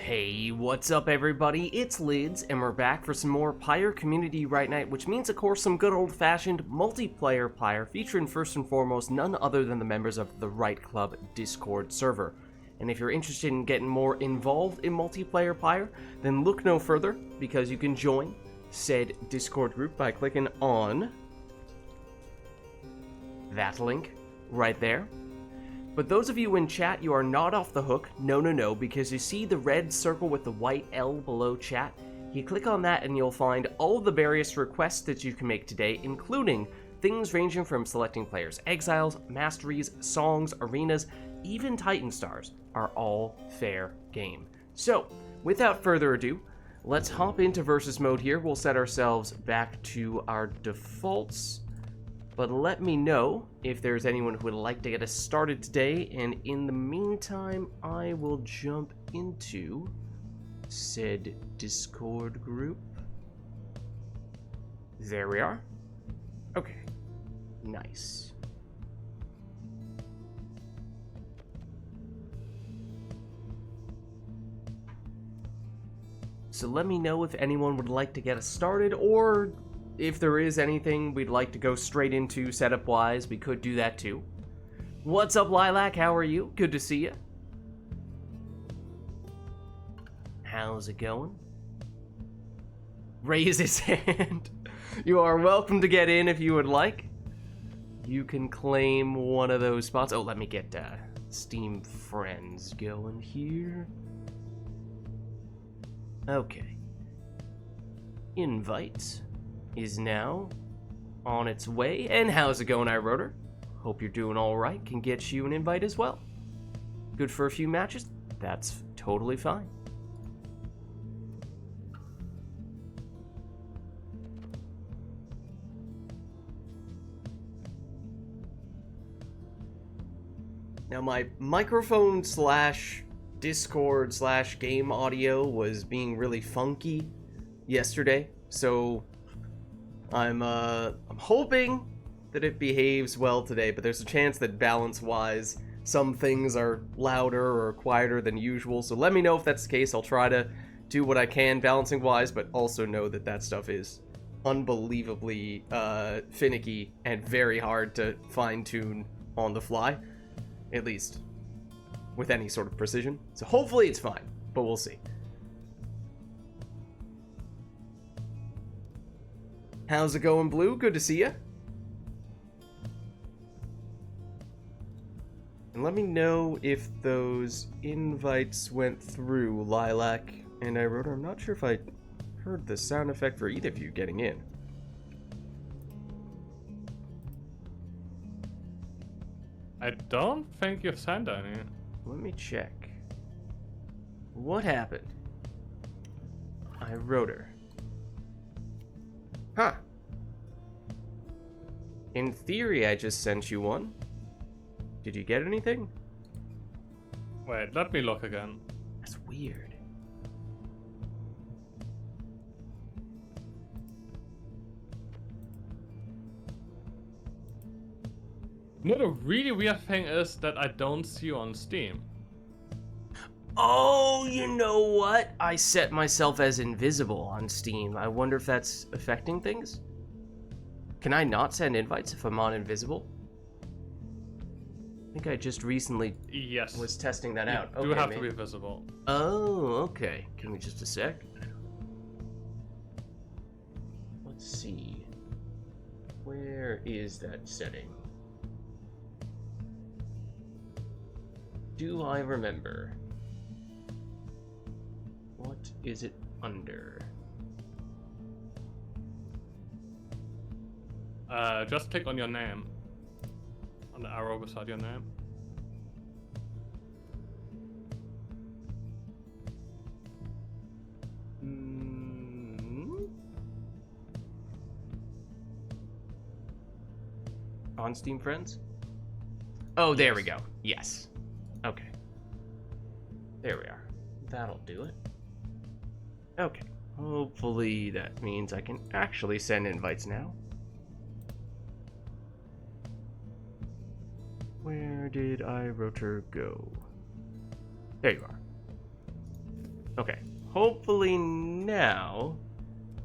Hey, what's up everybody? It's Lids, and we're back for some more Pyre Community RITE Night, which means of course some good old-fashioned multiplayer Pyre, featuring first and foremost none other than the members of the RITE Club Discord server. And if you're interested in getting more involved in multiplayer Pyre, then look no further, because you can join said Discord group by clicking on that link right there. But those of you in chat, you are not off the hook. No, because you see the red circle with the white L below chat? You click on that and you'll find all the various requests that you can make today, including things ranging from selecting players' exiles, masteries, songs, arenas, even Titan Stars are all fair game. So, without further ado, let's hop into versus mode here. We'll set ourselves back to our defaults. But let me know if there's anyone who would like to get us started today, and in the meantime, I will jump into said Discord group. There we are. Okay, nice. So let me know if anyone would like to get us started, or if there is anything we'd like to go straight into setup-wise, we could do that too. What's up, Lilac? How are you? Good to see you. How's it going? Raise his hand. You are welcome to get in if you would like. You can claim one of those spots. Oh, let me get Steam Friends going here. Okay. Invite is now on its way. And how's it going, iRotor? Hope you're doing all right. Can get you an invite as well. Good for a few matches? That's totally fine. Now my microphone slash Discord slash game audio was being really funky yesterday, so I'm hoping that it behaves well today, but there's a chance that balance-wise, some things are louder or quieter than usual, so let me know if that's the case. I'll try to do what I can balancing-wise, but also know that that stuff is unbelievably finicky and very hard to fine-tune on the fly, at least with any sort of precision. So hopefully it's fine, but we'll see. How's it going, Blue? Good to see you. And let me know if those invites went through, Lilac and iRotor. I'm not sure if I heard the sound effect for either of you getting in. I don't think you've sent any. Let me check. What happened? iRotor. Huh. In theory, I just sent you one. Did you get anything? Wait, let me look again. That's weird. No, the really weird thing is that I don't see you on Steam. Oh, you know what? I set myself as invisible on Steam. I wonder if that's affecting things? Can I not send invites if I'm on invisible? I think I just recently was testing that out. You do have to be visible. Oh, okay. Give me just a sec. Let's see. Where is that setting? Do I remember? What is it under? Just click on your name. On the arrow beside your name. On Steam Friends? Oh, there we go. Yes. Okay. There we are. That'll do it. Okay. Hopefully that means I can actually send invites now. Where did iRotor go? There you are. Okay. Hopefully now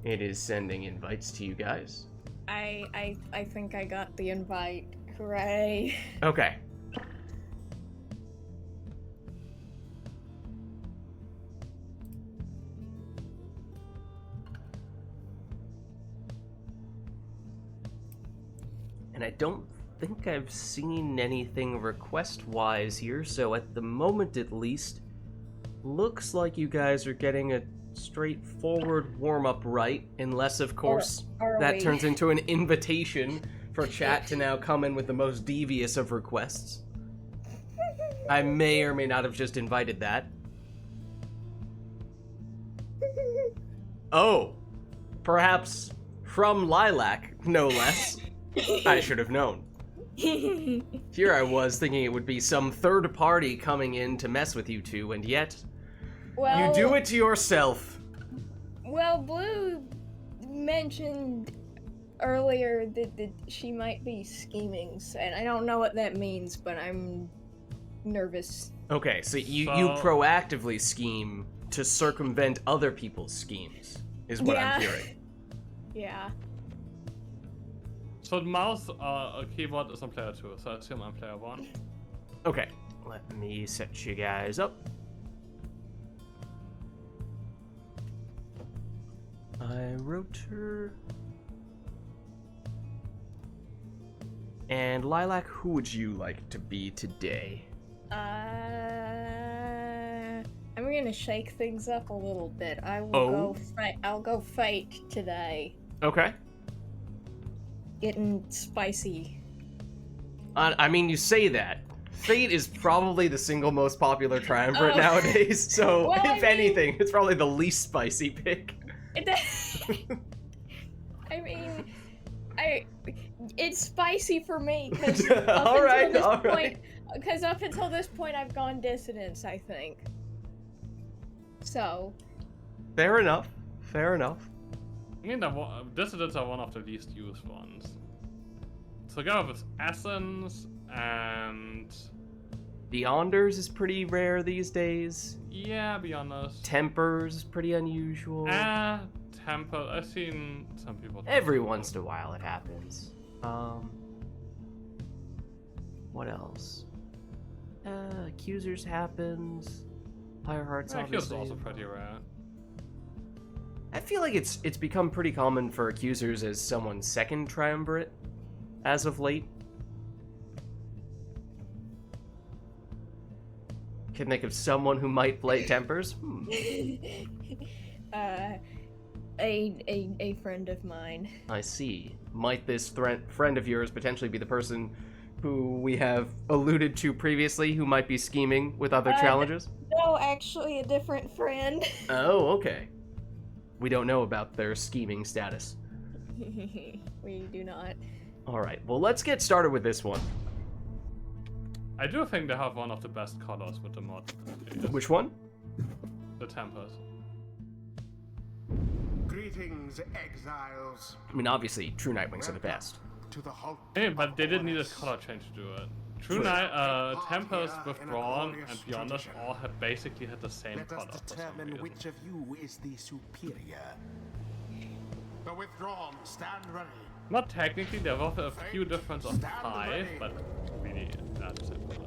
it is sending invites to you guys. I think I got the invite. Hooray. Okay. And I don't think I've seen anything request-wise here, so at the moment at least, looks like you guys are getting a straightforward warm-up right, unless of course Are that we? turns into an invitation for chat to now come in with the most devious of requests. I may or may not have just invited that. Oh, perhaps from Lilac, no less. I should have known. Here I was thinking it would be some third party coming in to mess with you two, and yet Well, you do it to yourself. Well, Blue mentioned earlier that she might be scheming, and I don't know what that means, but I'm nervous. Okay, so you So- proactively scheme to circumvent other people's schemes, is what I'm Yeah. hearing. Yeah. So the mouse keyboard is on player 2, so I assume I'm player 1. Okay, let me set you guys up. I wrote her. And Lilac, who would you like to be today? I'm gonna shake things up a little bit. I will Oh. go fight. I'll go fight today. Okay. Getting spicy. I mean, you say that. Fate is probably the single most popular triumvirate Oh. nowadays, so Well, I if mean- anything, it's probably the least spicy pick. I mean, it's spicy for me because Alright, Because up until this point, I've gone dissidence. I think. So. Fair enough. Fair enough. I mean, dissidents are one of the least used ones. So go with Essence and... Beyonders is pretty rare these days. Yeah, be honest. Tempers is pretty unusual. Temple. I've seen some people... Every once in a while it happens. What else? Accusers happens. Pyre Heart's Yeah, Q's obviously. also pretty rare. I feel like it's become pretty common for accusers as someone's second triumvirate as of late. Can think of someone who might play Tempers. A friend of mine. I see. Might this friend of yours potentially be the person who we have alluded to previously who might be scheming with other challenges? No, actually, a different friend. Oh, okay. We don't know about their scheming status. We do not. Alright, well let's get started with this one. I do think they have one of the best colors with the mod. Which one? The Tempers. Greetings, exiles. I mean, obviously, True Nightwings are the best. To the Hulk. Hey, but they didn't need a color change to do it. True Night, Tempers, Withdrawn, and Beyonders all had basically had the same Let color us for some determine reason. which of you is the superior. The withdrawn, stand ready. Not technically, there was a few difference of 5, but really not the same color.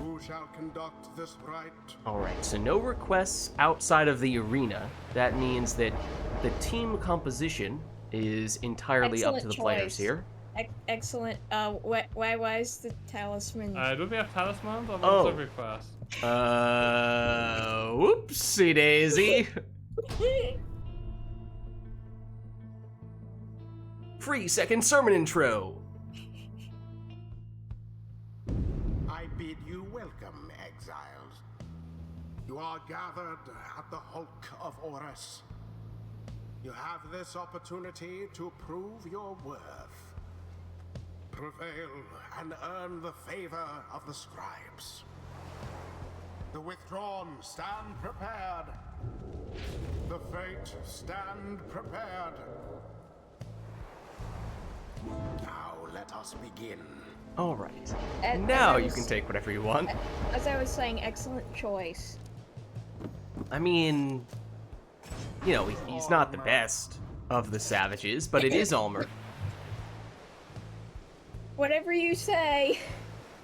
Who shall conduct this rite? Alright, so no requests outside of the arena. That means that the team composition is entirely up to the Excellent players choice. here. Excellent. Why is the talisman? Do we have talismans or Oh. what's the request? Whoopsie daisy. Free second sermon intro. I bid you welcome, exiles. You are gathered at the Hulk of Horus. You have this opportunity to prove your worth. Prevail and earn the favor of the scribes. The withdrawn, stand prepared. The fate, stand prepared. Now let us begin. Alright. As Now I you was- can take whatever you want. As I was saying, excellent choice. I mean, you know, he's not the best of the savages, but it is Ulmer. Whatever you say.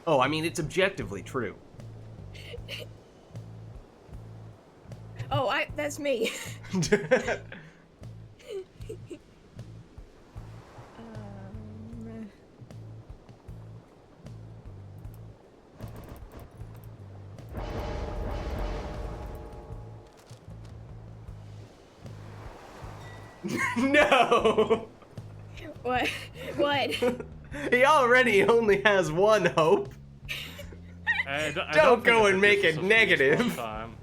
Oh, I mean, it's objectively true. Oh, that's me. No! What? What? He already only has one hope. I Don't go think and make it's it a negative. time.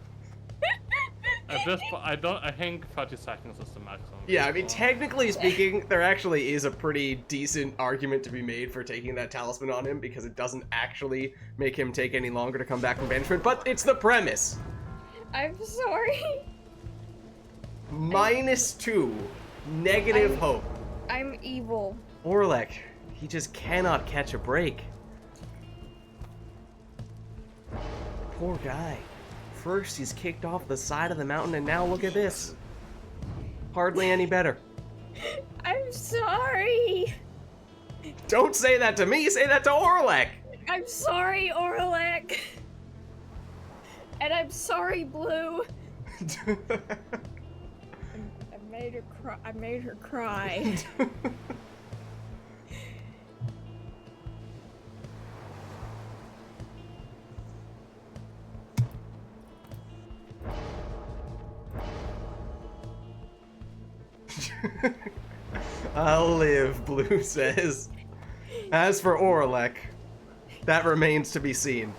At this point, I think 30 seconds is the maximum. Yeah, I mean, technically speaking, there actually is a pretty decent argument to be made for taking that talisman on him, because it doesn't actually make him take any longer to come back from banishment, but it's the premise. I'm sorry. -2. Negative hope. I'm evil. Orlek, he just cannot catch a break. Poor guy. First, he's kicked off the side of the mountain, and now look at this. Hardly any better. I'm sorry. Don't say that to me, say that to Orlek! I'm sorry, Orlek. And I'm sorry, Blue. I made her cry. I made her cry. I'll live, Blue says. As for Orlek, that remains to be seen.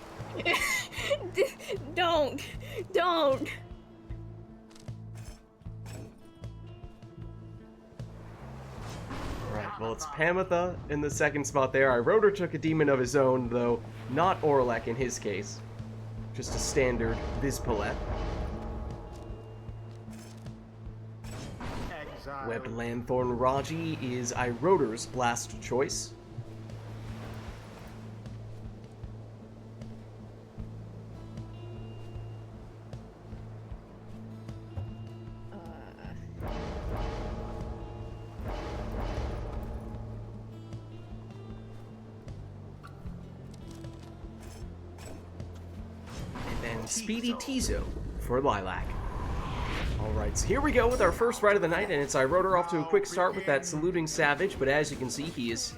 Don't. Alright, well, it's Pamitha in the second spot there. Iroder took a demon of his own, though not Orlek in his case. Just a standard Vizpalette. Webbed Lanthorn Raji is Iroder's blast choice. And then Speedy Tizo for Lilac. Alright, so here we go with our first ride of the night, and it's Iroder off to a quick start with that saluting Savage, but as you can see, he is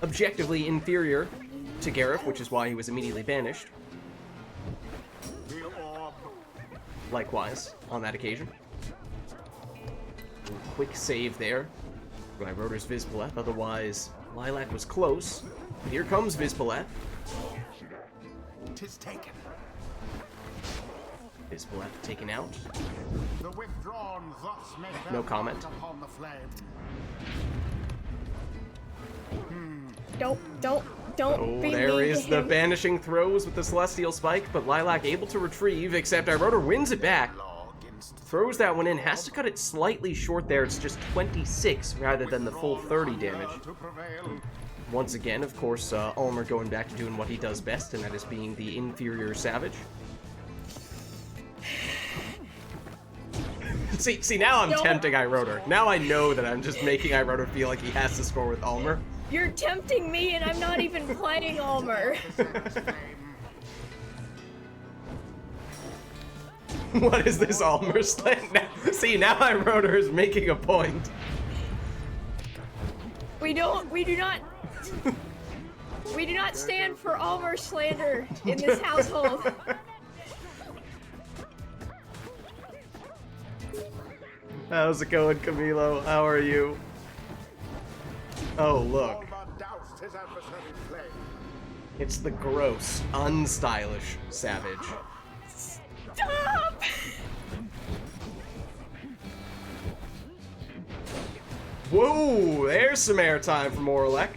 objectively inferior to Gareth, which is why he was immediately banished. Likewise, on that occasion. Quick save there by Iroder's Vizpalette, otherwise Lilac was close. Here comes Vizpalette. 'Tis taken. Vizpalette taken out. The withdrawn thus make their No comment. mark upon the flame. Don't Oh, be there mean is to the him. banishing throws with the Celestial Spike, but Lilac able to retrieve, except Iroder wins it back. Throws that one in, has to cut it slightly short there. It's just 26 rather than the full 30 damage. To prevail. Once again, of course, Ulmer going back to doing what he does best, and that is being the inferior Savage. See, now I'm No. tempting Iroder. Now I know that I'm just making Iroder feel like he has to score with Ulmer. You're tempting me, and I'm not even playing Ulmer. What is this Ulmer slant? Now, see, now Iroder is making a point. We do not stand for Ulmer slander in this household. How's it going, Camilo? How are you? Oh, look. Ulmer doused his adversary's flame. It's the gross, unstylish Savage. Stop! Whoa, there's some airtime from Orlek.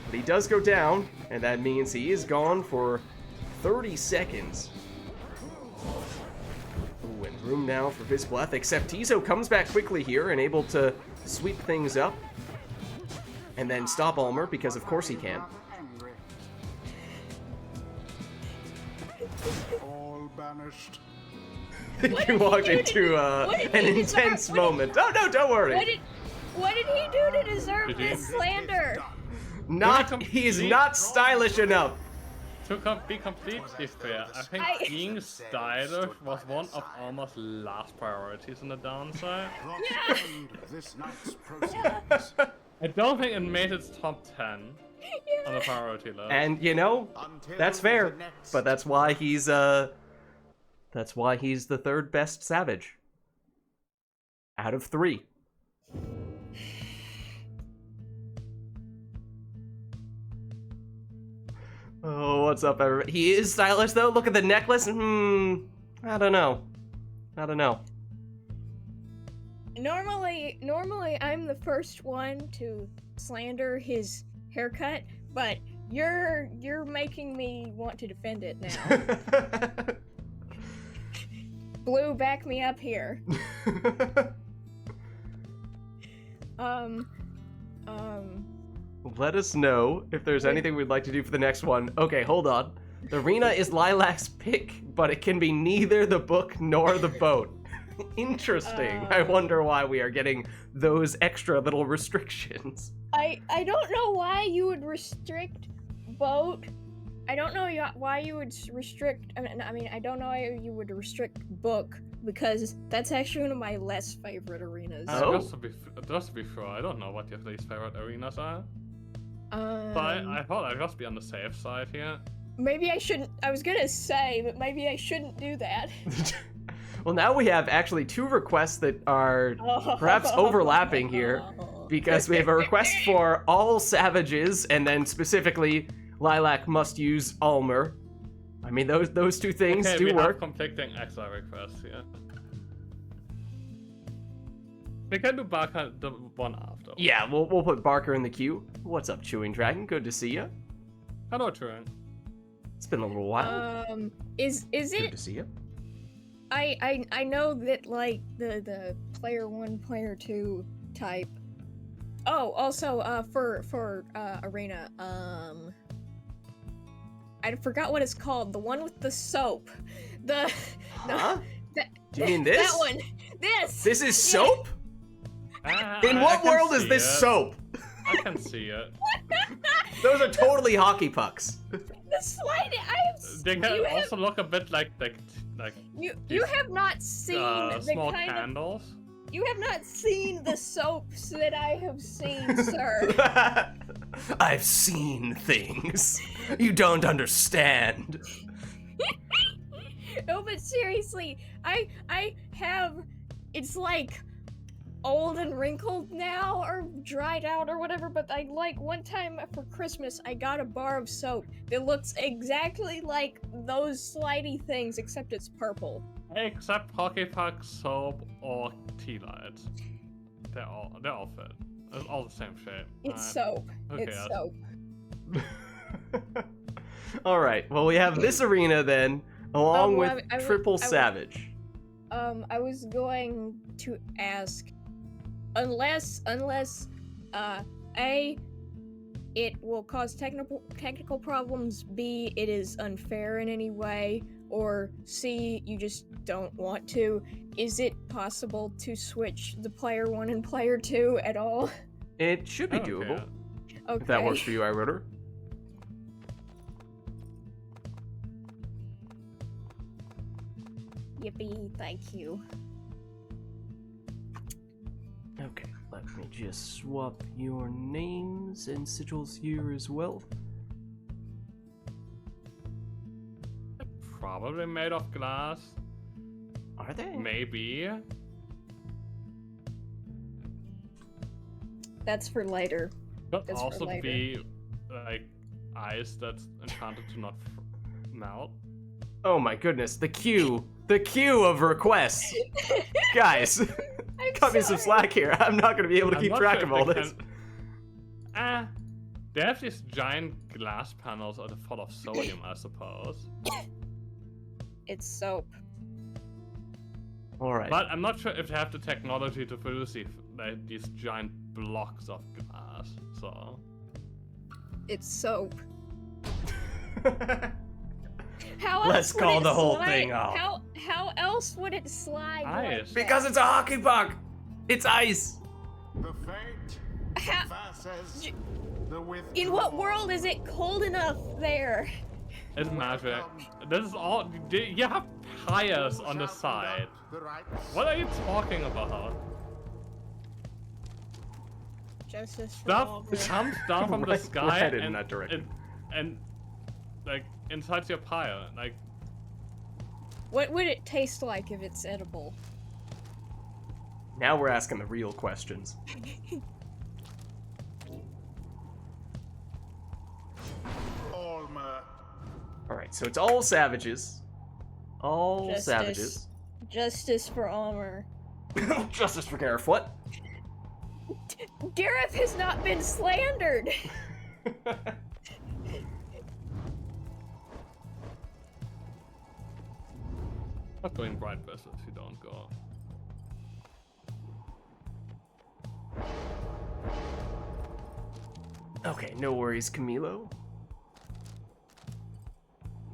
But he does go down, and that means he is gone for 30 seconds. Ooh, and room now for Vizpalette, except Tizo comes back quickly here and able to sweep things up. And then stop Ulmer, because of course he can. vanished. You walked into what did an he deserve? intense moment. Oh no, don't worry. What did he do to deserve Did he? this slander? He's not stylish enough. To be completely fair, I think being stylish was one of Alma's last priorities in the downside. Thus end this night's proceedings. I don't think it made its top 10 on the priority list. And you know, Until that's the fair. next But that's why he's the third best savage out of 3. Oh, what's up, everybody? He is stylish, though. Look at the necklace. I don't know. Normally I'm the first one to slander his haircut, but you're making me want to defend it now. Blue, back me up here. Let us know if there's anything we'd like to do for the next one. Okay, hold on. The arena is Lilac's pick, but it can be neither the book nor the boat. Interesting. I wonder why we are getting those extra little restrictions. I don't know why you would restrict boat. I don't know why you would restrict. I mean, I don't know why you would restrict book, because that's actually one of my less favorite arenas. Oh. Just to be fair, I don't know what your least favorite arenas are. But I thought I'd just be on the safe side here. Maybe I shouldn't. I was gonna say, but maybe I shouldn't do that. Well, now we have actually 2 requests that are perhaps overlapping here, because we have a request for all savages, and then specifically Lilac must use Almer. I mean, those 2 things Okay, do we work. have conflicting exile requests here. We can do Barker the one after. Yeah, we'll put Barker in the queue. What's up, Chewing Dragon? Good to see you. Hello, Turing. It's been a little while. Is Good it? to see you. I know that, like, the player 1, player 2 type. Oh, also for arena, I forgot what it's called. The one with the soap. Huh? Do you mean this? That one. This is soap? In I what can world is see this it. soap? I can see it. Those are totally hockey pucks. The slide. They can also look a bit like You have not seen the small kind of. candles. You have not seen the soaps that I have seen, sir. I've seen things. You don't understand. No, but seriously, I have. It's like old and wrinkled now, or dried out, or whatever. But I like one time for Christmas, I got a bar of soap that looks exactly like those slidey things, except it's purple. Except hockey puck, soap, or tea lights. They're all fit. It's all the same shape. It's soap. Okay, It's yes. soap. All right. Well, we have this arena then, along Well, with I would- Triple Savage. I was going to ask, unless A, it will cause technical problems, B, it is unfair in any way, or C, you just don't want to, is it possible to switch the player 1 and player 2 at all? It should be Okay. doable. Okay. If that works for you, iRotor. Yippee, thank you. Okay, let me just swap your names and sigils here as well. Probably made of glass. Are they? Maybe. That's for later. Could That's for also later. be like ice that's enchanted to not melt. Oh my goodness, the queue of requests. Guys, cut me some slack here. I'm not gonna be able to I'm keep not track sure of if all they this. They have these giant glass panels that are full of sodium, I suppose. It's soap. All right. But I'm not sure if they have the technology to produce these giant blocks of glass. So It's soap. How else Let's would call it the whole slide? thing off. How else would it slide? Ice. Like Because it's a hockey puck. It's ice. The fate How- versus the withdrawal. in what world is it cold enough there? It's magic. This is all. You have pyres on the side. The rites. What are you talking about? Justice for Stuff all. comes down from the Right- sky right in and, that direction. and like inside your pyre. Like What would it taste like if it's edible? Now we're asking the real questions. Alma. All right, so it's all savages. All Justice. savages. Justice for Almer. Justice for Gareth. What? Gareth has not been slandered. not going bright vessel if you don't go. Okay, no worries, Camilo.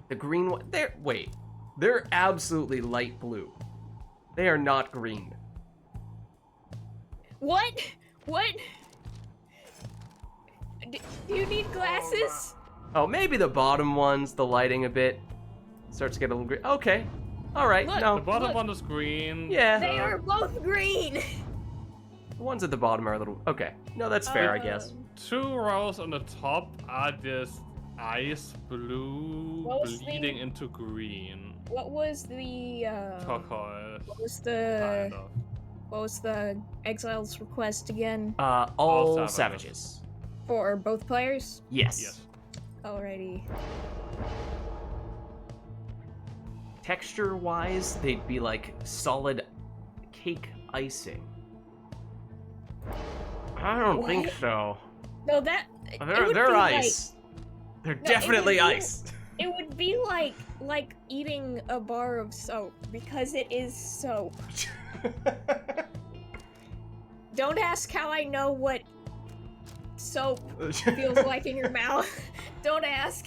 The green one. Wait. They're absolutely light blue. They are not green. What? What? Do you need glasses? Oh, maybe the bottom ones, the lighting a bit starts to get a little green. Okay. All right. Look, No. The bottom look. one is green. Yeah. They are both green. The ones at the bottom are a little. Okay. No, that's fair, I guess. 2 rows on the top are this ice blue What was bleeding the- into green. What was the Turquoise. what was the Kind of. what was the exile's request again All savages. savages. for both players? Yes. Yes. Alrighty. Texture-wise, they'd be like solid cake icing. I don't think What? so. No, that it would They're be ice. They're it would definitely be- ice. Like, it would be like eating a bar of soap because it is soap. Don't ask how I know what soap feels like in your mouth. Don't ask.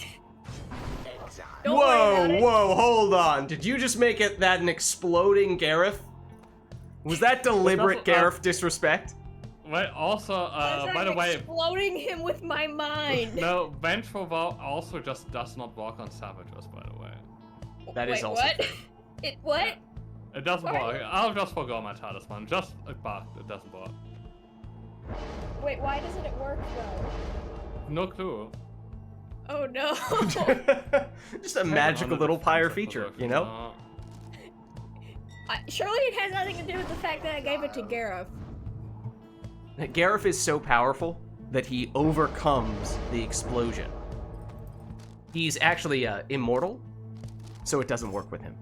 Exile. Don't worry about it. Whoa, hold on. Did you just make it that an exploding Gareth? Was that deliberate also, Gareth disrespect? Wait, also, As by I'm the way, exploding him with my mind. no, Vengeful Vow also just does not work on savages, by the way. That is Wait, also what? fair. It what? It doesn't Why? work. I'll just forgo my talisman. Just a bug. It doesn't work. Wait, why doesn't it work though? No clue. Oh no. Just a magical little Pyre feature, you know? Surely it has nothing to do with the fact that I gave it to Gareth. Gareth is so powerful that he overcomes the explosion. He's actually immortal, so it doesn't work with him.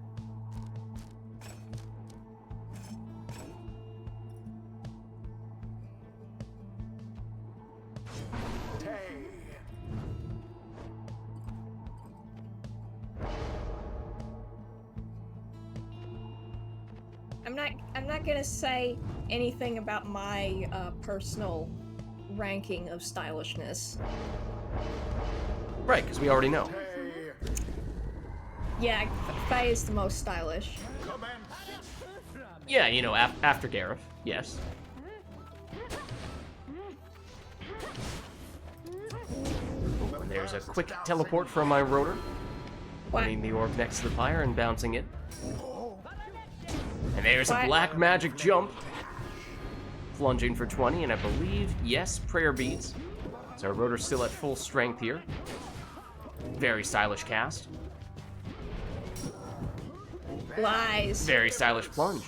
I'm not gonna say anything about my personal ranking of stylishness. Right, because we already know. Yeah, Faye is the most stylish. Yeah, you know, after Gareth, yes. Oh, and there's a quick teleport from my rotor. What? Putting the orb next to the Pyre and bouncing it. And there's a What? black magic jump. Plunging for 20, and I believe, yes, prayer beads. So our rotor's still at full strength here. Very stylish cast. Lies. Very stylish plunge.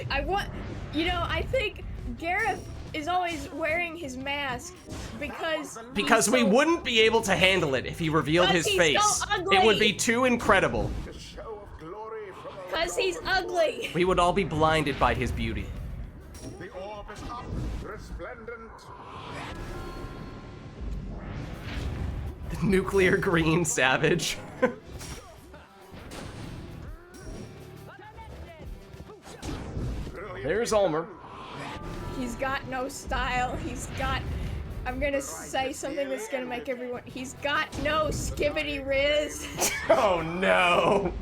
I think Gareth is always wearing his mask because Because he's we so- wouldn't be able to handle it if he revealed Because his he's so face. ugly. It would be too incredible. The show of glory from Because he's ugly. We would all be blinded by his beauty. the orb is up, resplendent. The nuclear green savage. Brilliant. There's Ulmer. He's got no style. I'm gonna say something that's gonna make everyone. He's got no skibbity riz. Oh no!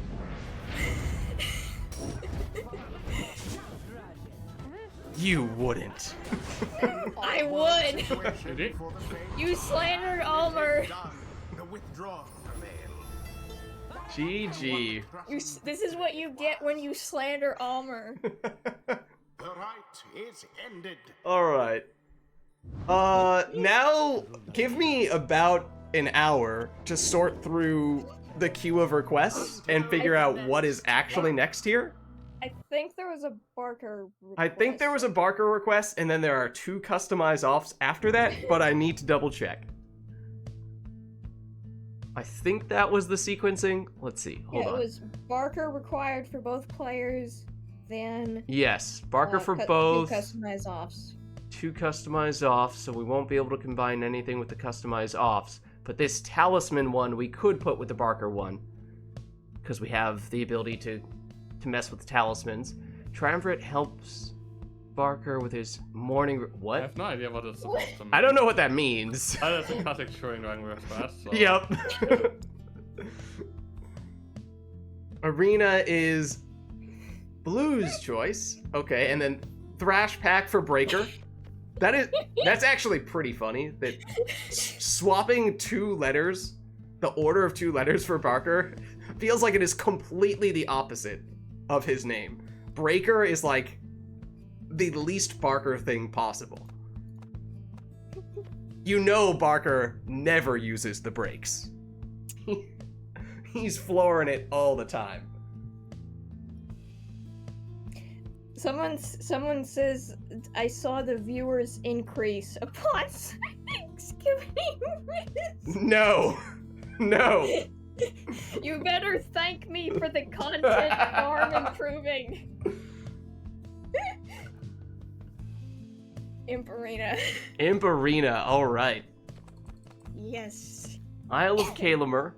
You wouldn't. I would. You did? You slandered Almer. The withdrawal prevail. GG. This is what you get when you slander Almer. The rite is ended. Alright. Now give me about an hour to sort through the queue of requests and figure out what is actually next here. I think there was a Barker request. I think there was a Barker request, and then there are 2 customized offs after that, but I need to double check. I think that was the sequencing. Let's see. Hold on. It was Barker required for both players, then Yes, Barker for two both. customized offs. 2 customized offs, so we won't be able to combine anything with the customized offs. But this talisman one we could put with the Barker one, because we have the ability to mess with the talismans. Triumvirate helps Barker with his morning. I What? have no idea what it's supposed to mean. I don't know what that means. That's a classic Turing Dragon request. So. Yep. Arena is Blue's choice. Okay, and then Thrash Pack for Breaker. That's actually pretty funny. That swapping 2 letters, the order of 2 letters for Barker, feels like it is completely the opposite of his name. Breaker is like the least Barker thing possible. You know Barker never uses the brakes. He's flooring it all the time. Someone says I saw the viewers increase upon Thanksgiving. No. No. You better thank me for the content farm improving. Imp Arena. Imp Arena, alright. Yes. Isle of Kalamer.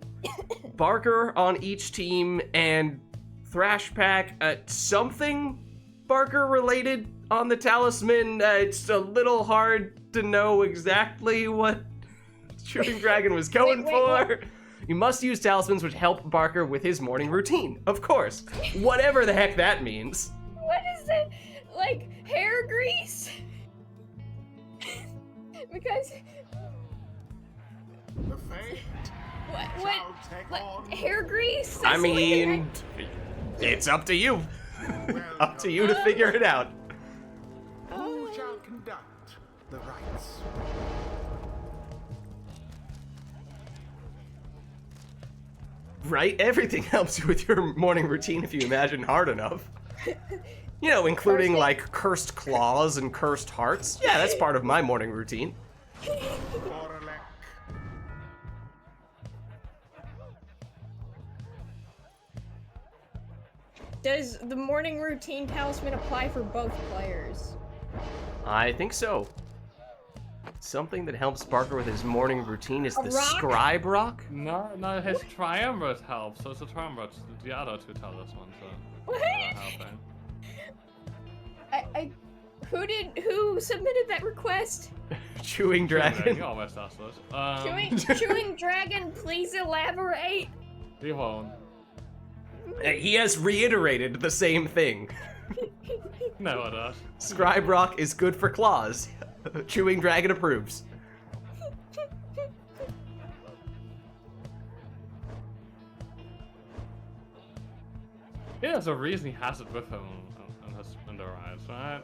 Barker on each team, and Thrash Pack, something Barker related on the talisman. It's a little hard to know exactly what Shooting Dragon was going Wait, for. what? You must use talismans which help Barker with his morning routine. Of course. Whatever the heck that means. What is it? Like hair grease? Because The fate what shall take on. hair grease? I That's what you're- mean, it's up to you. Welcome. Up to you to figure it out. Who shall conduct the rites? Right? Everything helps you with your morning routine if you imagine hard enough. You know, including like cursed claws and cursed hearts. Yeah, that's part of my morning routine. Oralek. Does the morning routine talisman apply for both players? I think so. Something that helps Barker with his morning routine is A the rock? Scribe Rock. No, his Triumvirate helps, so it's a Triumvirate. The other 2 talismans What? are helping. Who submitted that request? Chewing He Dragon. always does this. Chewing Dragon, please elaborate. He won't. He has reiterated the same thing. Never does. Scribe Rock is good for claws. Chewing Dragon approves. Yeah, there's a reason he has it with him in the rides, right?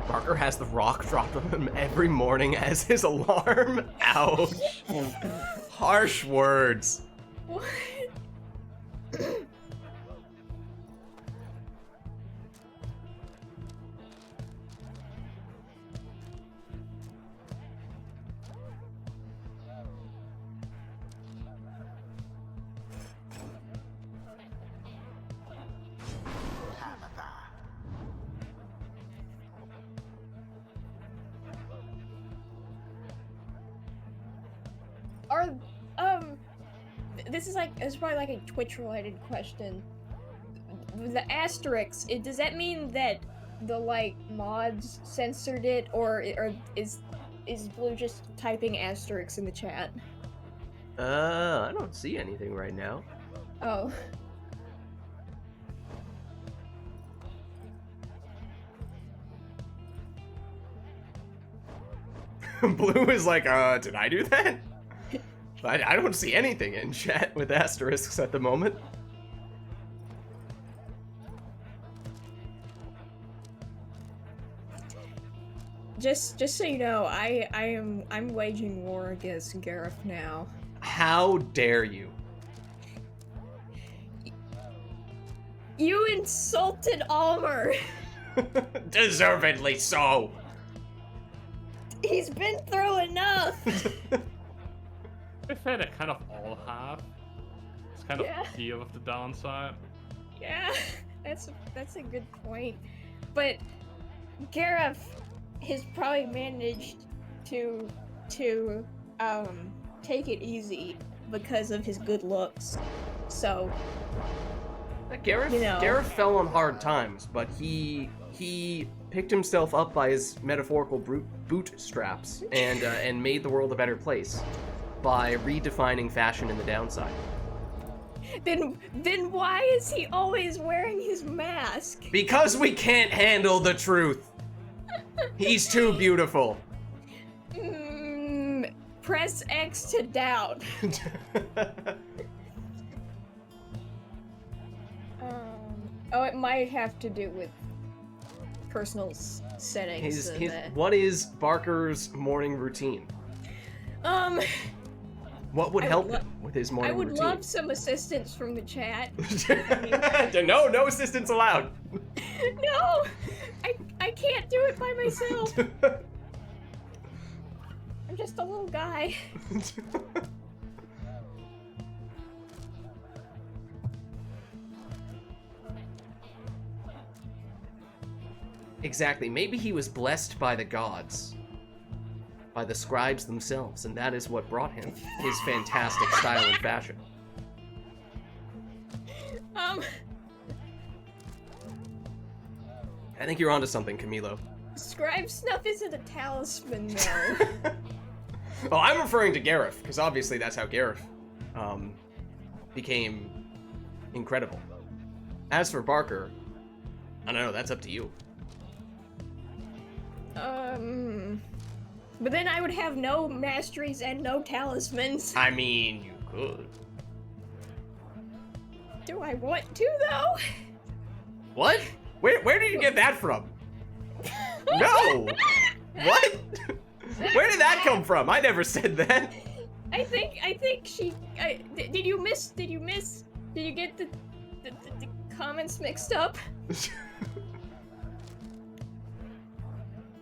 Barker has the rock dropped on him every morning as his alarm. Ouch. Harsh words. What? Tabitha. Are this is probably like a Twitch related question. The asterisks, does that mean that the like mods censored it, or is Blue just typing asterisks in the chat? I don't see anything right now. Oh. Blue is like, did I do that? I don't see anything in chat with asterisks at the moment. Just so you know, I'm waging war against Gareth now. How dare you? You insulted Almer. Deservedly so. He's been through enough. I fair, they kind of all have. It's kind of Yeah. fear of the downside. Yeah, that's a good point. But Gareth has probably managed to take it easy because of his good looks. So Gareth, you know. Gareth fell on hard times, but he picked himself up by his metaphorical bootstraps and made the world a better place by redefining fashion in the downside. then why is he always wearing his mask? Because we can't handle the truth. He's too beautiful. Press X to doubt. Oh, it might have to do with personal settings. What is Barker's morning routine? What would I help would him with his morning I would routine? love some assistance from the chat. No assistance allowed. No, I can't do it by myself. I'm just a little guy. Exactly. Maybe he was blessed by the gods, by the scribes themselves, and that is what brought him his fantastic style and fashion. I think you're onto something, Camilo. Scribe snuff isn't a talisman, though. Oh, I'm referring to Gareth, because obviously that's how Gareth became incredible. As for Barker, I don't know, that's up to you. But then I would have no masteries and no talismans. I mean, you could. Do I want to, though? What? Where did you get that from? No! What? Where did that come from? I never said that. I think she. Did you get the comments mixed up?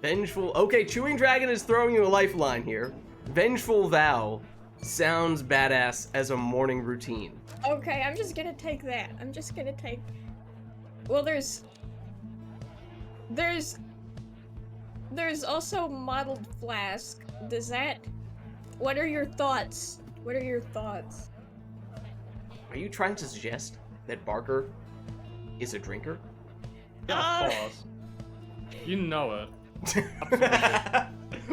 Vengeful. Okay, Chewing Dragon is throwing you a lifeline here. Vengeful Vow sounds badass as a morning routine. Okay, I'm just gonna take that. Well, there's also Mottled Flask. What are your thoughts? Are you trying to suggest that Barker is a drinker? Yeah, of course. You know it.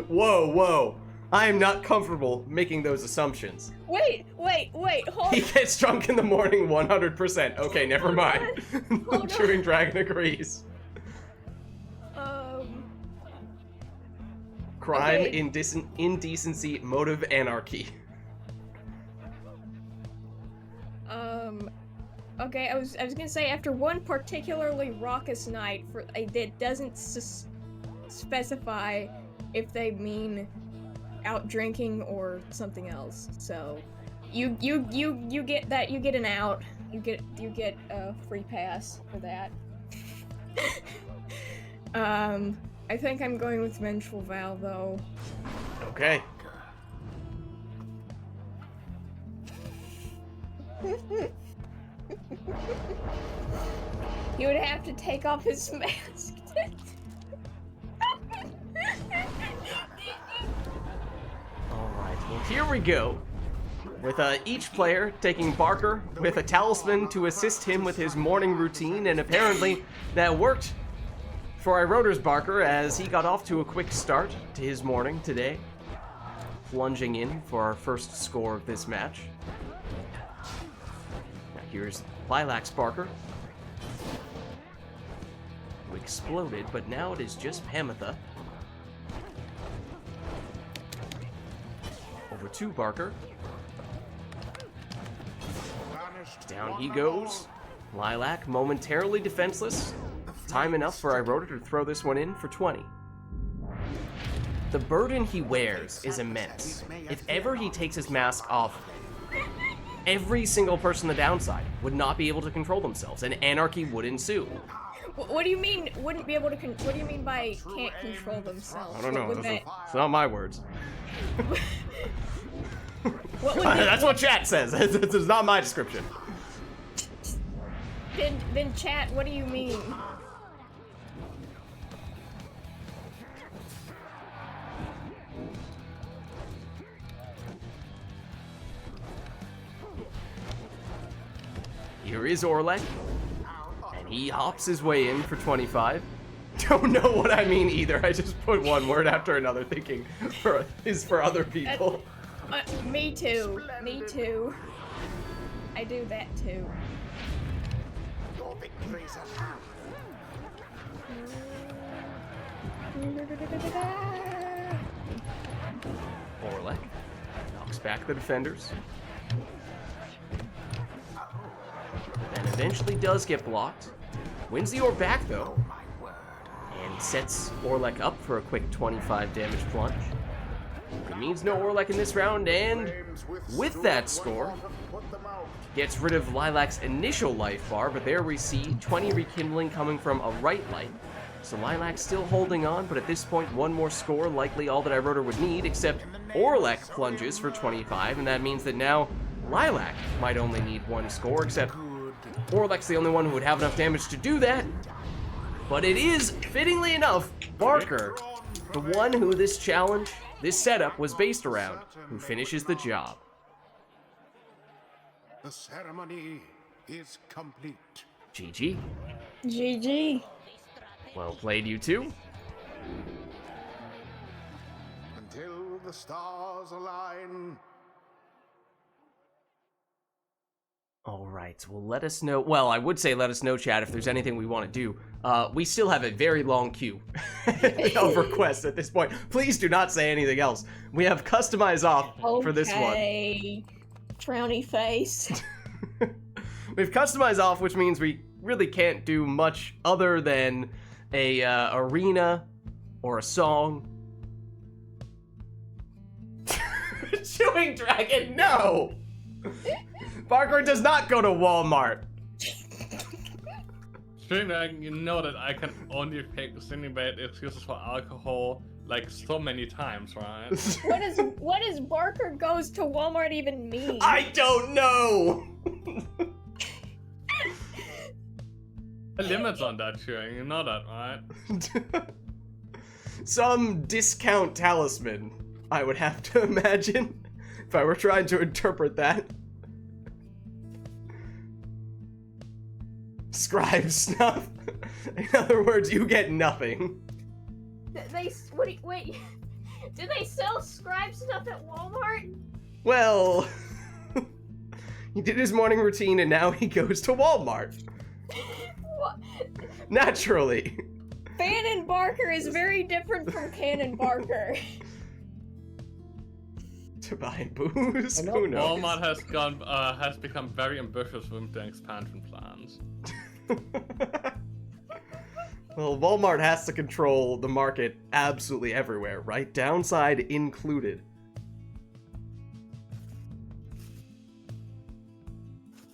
Whoa. I am not comfortable making those assumptions. Wait, hold He gets drunk in the morning 100%. Okay, never mind. Hold on. Chewing Dragon agrees. Crime, Okay. indecency, motive, anarchy. Okay, I was gonna say, after one particularly raucous night, it doesn't specify if they mean out drinking or something else. So, you get that. You get an out. You get a free pass for that. I think I'm going with Vengeful Vow, though. Okay. He would have to take off his mask. Alright, well here we go. With each player taking Barker with a talisman to assist him with his morning routine, and apparently that worked for Iroder's Barker as he got off to a quick start to his morning today. Plunging in for our first score of this match. Now here's Lilac's Barker. Who exploded, but now it is just Pamitha. Over to Barker. Down he goes. Lilac momentarily defenseless. Time enough for Iroder to throw this one in for 20. The burden he wears is immense. If ever he takes his mask off, every single person on the downside would not be able to control themselves, and anarchy would ensue. What do you mean, wouldn't be able to what do you mean by can't control themselves? I don't know. What would It's not my words. what would That's what chat says. It's not my description. Then chat, what do you mean? Here is Orlek, and he hops his way in for 25. Don't know what I mean either. I just put one word after another, thinking is for other people. Me too. Me too. I do that too. Your victories at hand. Orlek knocks back the defenders. And eventually does get blocked. Wins the orb back though. And sets Orlek up for a quick 25 damage plunge. It means no Orlek in this round, and with that score, gets rid of Lilac's initial life bar, but there we see 20 rekindling coming from a RITE Night. So Lilac's still holding on, but at this point, one more score, likely all that Iroder would need, except Orlek plunges for 25, and that means that now Lilac might only need one score, except Orlek's the only one who would have enough damage to do that. But it is, fittingly enough, Barker, the one who this challenge, this setup was based around, who finishes the job. The ceremony is complete. GG. GG. Well played, you two. Until the stars align. All right, well, let us know. Well, I would say let us know, chat, if there's anything we want to do. We still have a very long queue of requests at this point. Please do not say anything else. We have customize off for this one. Okay. Frowny face. We've customized off, which means we really can't do much other than a arena or a song. Chewing Dragon, no! Barker does not go to Walmart. String, you know that I can only pick simulate excuses for alcohol like so many times, right? What does Barker goes to Walmart even mean? I don't know. The limits on that, String, you know that, right? Some discount talisman, I would have to imagine, if I were trying to interpret that. Scribe snuff. In other words, you get nothing. Wait. Do they sell scribe stuff at Walmart? Well, he did his morning routine and now he goes to Walmart. What? Naturally. Fannin Barker is very different from Cannon Barker. To buy booze? Who knows? Walmart has become very ambitious with their expansion plans. Well, Walmart has to control the market absolutely everywhere, right? Downside included.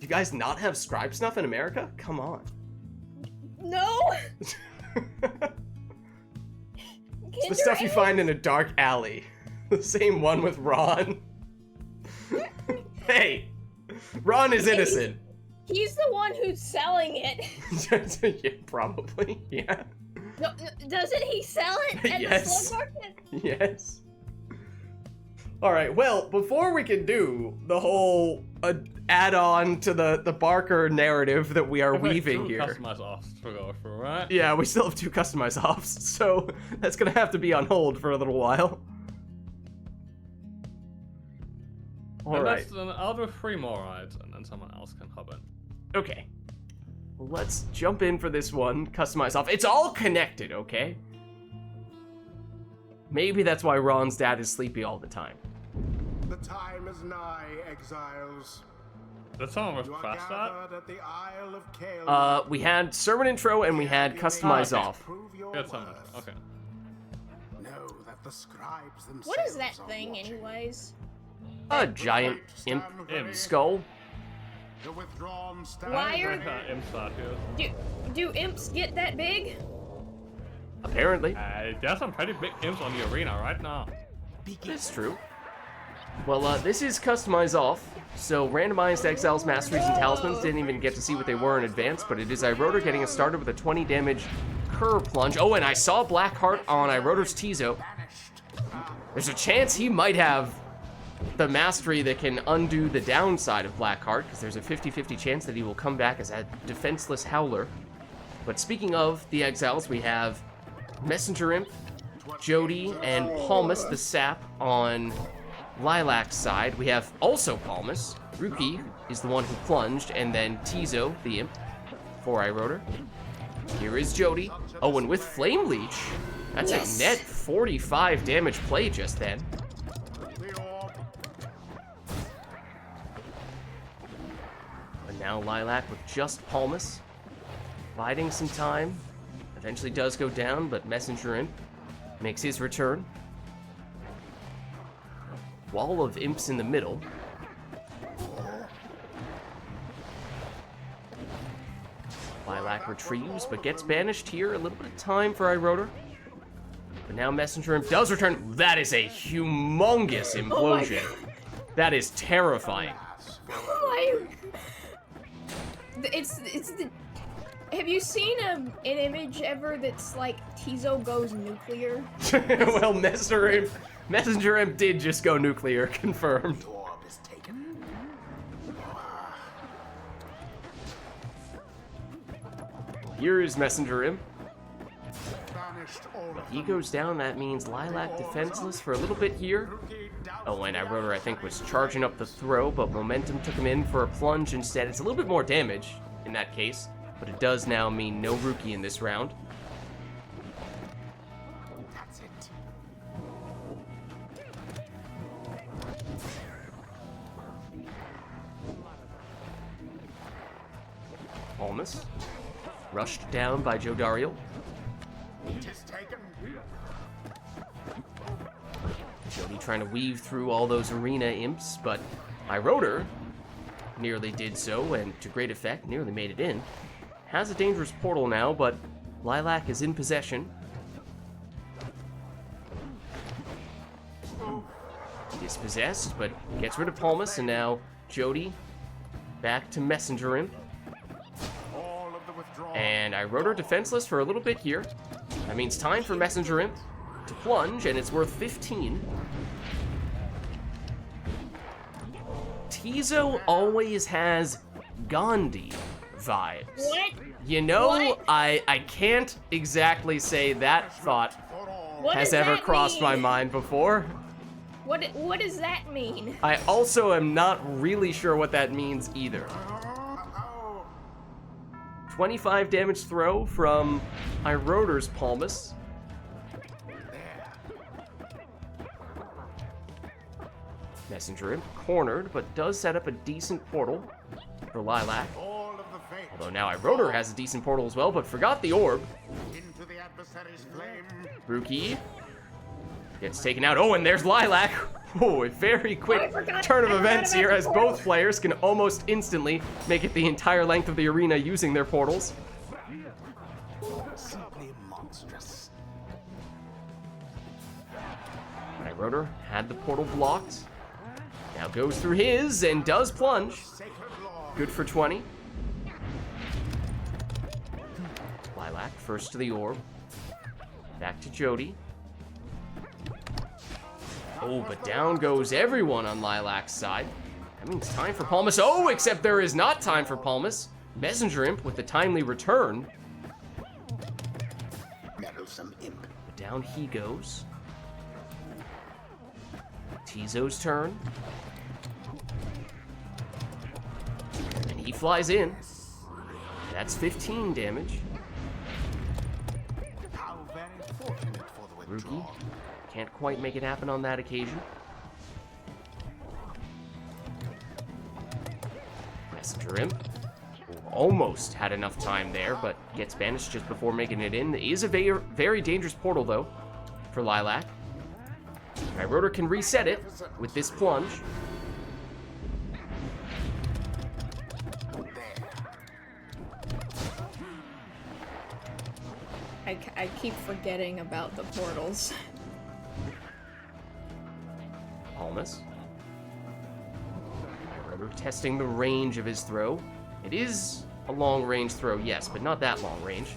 Do you guys not have scribe snuff in America? Come on. No. It's the stuff you find in a dark alley. The same one with Ron. Hey, Ron is innocent. He's the one who's selling it. Yeah, probably, yeah. No, doesn't he sell it at the Yes. slug market? Yes. Alright, well, before we can do the whole a add-on to the Barker narrative that we are weaving here. Customized offs to go through, right? Yeah, we still have 2 customized offs, so that's gonna have to be on hold for a little while. Alright. I'll do 3 more rides, and then someone else can hop in. Okay. Well, let's jump in for this one. Customize off. It's all connected, okay? Maybe that's why Ron's dad is sleepy all the time. The time is nigh, exiles. Did someone You are request that? gathered at the Isle of Caelor. We had sermon intro and we had customize off. Prove your Get someone. worth. Okay. Know that the scribes themselves What is that are thing, watching. anyways? A giant imp skull. The withdrawn stand Wire? ready. Imps out here. Do imps get that big? Apparently. There's some pretty big imps on the arena right now. That's true. Well, this is customize off, so randomized exiles, masteries, and talismans didn't even get to see what they were in advance, but it is Iroder getting us started with a 20 damage cur plunge. Oh, and I saw Blackheart on Iroder's Tizo. There's a chance he might have the mastery that can undo the downside of Blackheart, because there's a 50-50 chance that he will come back as a defenseless howler. But speaking of the exiles, we have Messenger Imp, Jody, and Palmus the Sap on Lilac's side. We have also Palmus. Ruki is the one who plunged, and then Tizo, the imp, for Iroder. Here is Jody. Oh, and with Flame Leech, that's Yes. a net 45 damage play just then. The orb. And now Lilac with just Palmus, biding some time. Eventually does go down, but Messenger Imp makes his return. Wall of imps in the middle. Lilac retrieves, but gets banished here. A little bit of time for Iroder. But now Messenger Imp does return. That is a humongous implosion. That is terrifying. It's the. Have you seen an image ever that's like Tizo goes nuclear? Well, Messenger Imp did just go nuclear, confirmed. The orb is taken. Here is Messenger Imp. Banished all of He them. goes down, that means Lilac defenseless for a little bit here. Ruki Oh, and Iroder, I think, was charging up the throw, but momentum took him in for a plunge instead. It's a little bit more damage in that case, but it does now mean no Ruki in this round. That's it. Almas. Rushed down by Joe Dariel. Tis taken. Jody trying to weave through all those arena imps, but Iroder nearly did so, and to great effect, nearly made it in. Has a dangerous portal now, but Lilac is in possession. Dispossessed, but gets rid of Palmus, and now Jody back to Messenger Imp. All of the withdrawn. And Iroder defenseless for a little bit here. That means time for Messenger Imp to plunge, and it's worth 15. Tizo always has Gandhi vibes. What? You know, What? I can't exactly say that thought For all. What has does ever that crossed my mean? mind before. What does that mean? I also am not really sure what that means either. Oh, 25 damage throw from Iroder's Palmus. Messenger Imp cornered, but does set up a decent portal for Lilac. all of the fate. Although now Iroder has a decent portal as well, but forgot the orb. Into the adversary's flame. Ruki gets taken out. Oh, and there's Lilac. Oh, a very quick I forgot turn of about events the here as portal. both players can almost instantly make it the entire length of the arena using their portals. Simply monstrous. Iroder had the portal blocked. Now goes through his and does plunge. Sacred law. Good for 20. Lilac first to the orb. Back to Jody. Oh, but down goes everyone on Lilac's side. That means time for Palmas. Oh, except there is not time for Palmas. Messenger Imp with the timely return. Meddlesome imp. But down he goes. Tizo's turn. And he flies in. That's 15 damage. How very fortunate for the Rookie withdrawal. can't quite make it happen on that occasion. Messenger Imp almost had enough time there, but gets banished just before making it in. It is a very dangerous portal, though, for Lilac. My rotor can reset it with this plunge. I keep forgetting about the portals. Palmas. My rotor testing the range of his throw. It is a long-range throw, yes, but not that long range.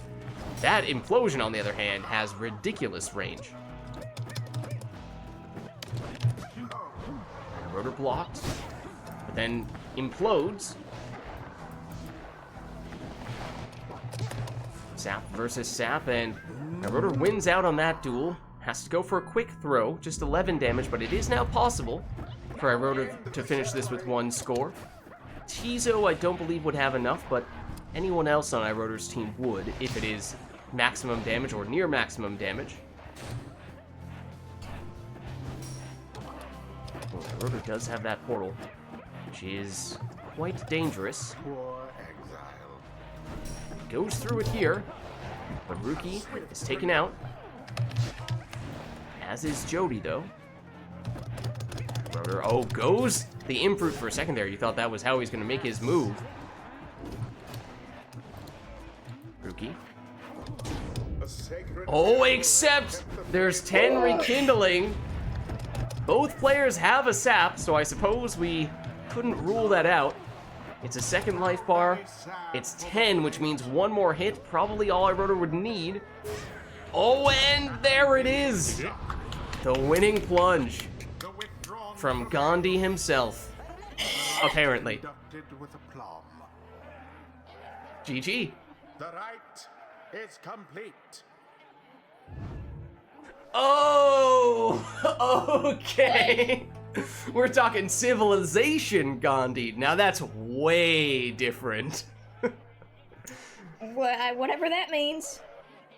That implosion, on the other hand, has ridiculous range. My rotor blocked, but then implodes. Sap versus Sap, and my rotor wins out on that duel. Has to go for a quick throw, just 11 damage, but it is now possible for Iroda to finish this with 1 score. Tizo, I don't believe, would have enough, but anyone else on Iroda's team would, if it is maximum damage or near maximum damage. Well, Iroda does have that portal, which is quite dangerous. Poor exile. Goes through it here, but Rookie is taken out. As is Jody, though. Rotor, oh, goes the imp route for a second there. You thought that was how he's going to make his move. Rookie. A sacred Oh, except there's 10 rekindling. Both players have a sap, so I suppose we couldn't rule that out. It's a second life bar. It's 10, which means 1 more hit. Probably all Iroda would need. Oh, and there it is. The winning plunge the withdrawn from Gandhi himself. Apparently. conducted with aplomb. GG. The rite is complete. Oh, okay. We're talking civilization Gandhi. Now that's way different. Whatever that means.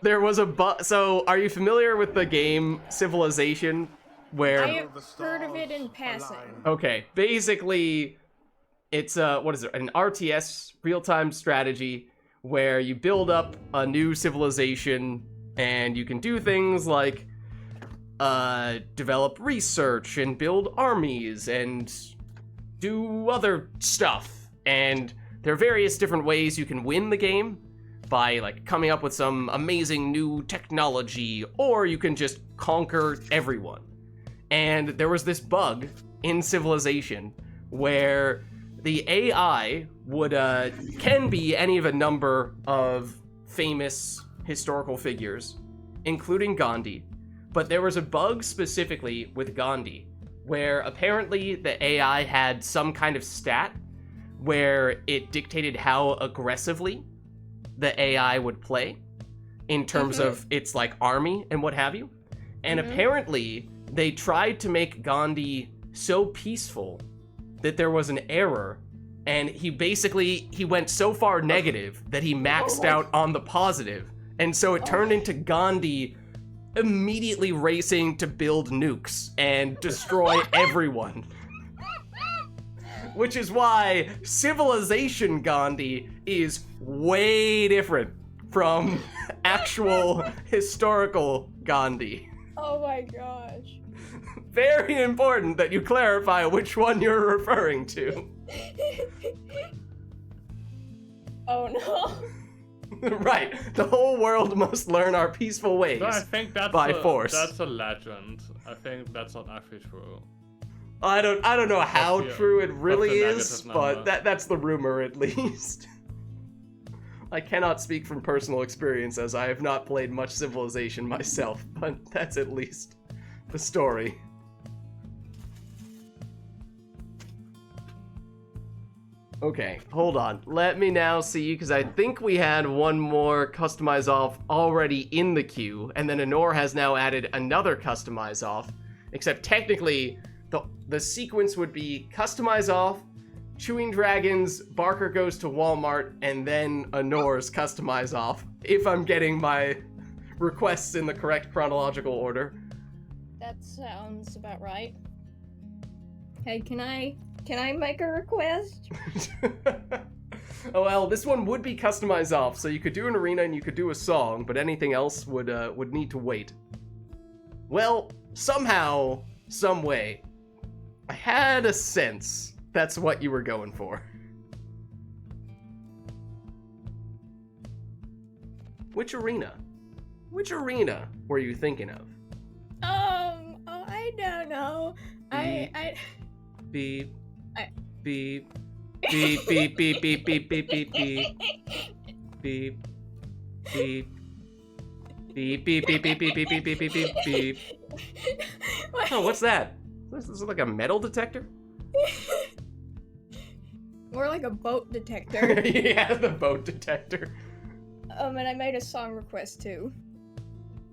There was a so are you familiar with the game Civilization where I have heard of it in passing. Okay, basically it's what is it? An RTS real-time strategy where you build up a new civilization and you can do things like develop research and build armies and do other stuff. And there are various different ways you can win the game by like coming up with some amazing new technology, or you can just conquer everyone. And there was this bug in Civilization where the AI would can be any of a number of famous historical figures, including Gandhi. But there was a bug specifically with Gandhi where apparently the AI had some kind of stat where it dictated how aggressively the AI would play in terms of its like army and what have you. And apparently they tried to make Gandhi so peaceful that there was an error, and he went so far negative that he maxed out on the positive. And so it turned into Gandhi immediately racing to build nukes and destroy everyone. Which is why Civilization Gandhi is way different from actual historical Gandhi. Oh my gosh. Very important that you clarify which one you're referring to. Oh no. Right, the whole world must learn our peaceful ways No, I think that's by force. That's a legend. I think that's not actually true. I don't know how That's the- true it really that's the is, negative but number. that's the rumor at least. I cannot speak from personal experience as I have not played much Civilization myself, but that's at least the story. Okay, hold on. Let me now see, because I think we had one more customize off already in the queue, and then Honor has now added another customize off. Except technically, the sequence would be customize off, Chewing Dragons, Barker goes to Walmart, and then Honor's customize off. If I'm getting my requests in the correct chronological order. That sounds about right. Hey, can I make a request? Oh well, this one would be customized off, so you could do an arena and you could do a song, but anything else would need to wait. Well, somehow, some way, I had a sense that's what you were going for. Which arena? Which arena were you thinking of? Oh, I don't know. I Beep. Beep. Beep, beep, beep, beep, beep, beep, beep, beep. Beep. Beep. Beep, beep, beep, beep, beep, beep, beep, beep, beep, beep, beep. Oh, what's that? This is like a metal detector? More like a boat detector. Yeah, the boat detector. And I made a song request too.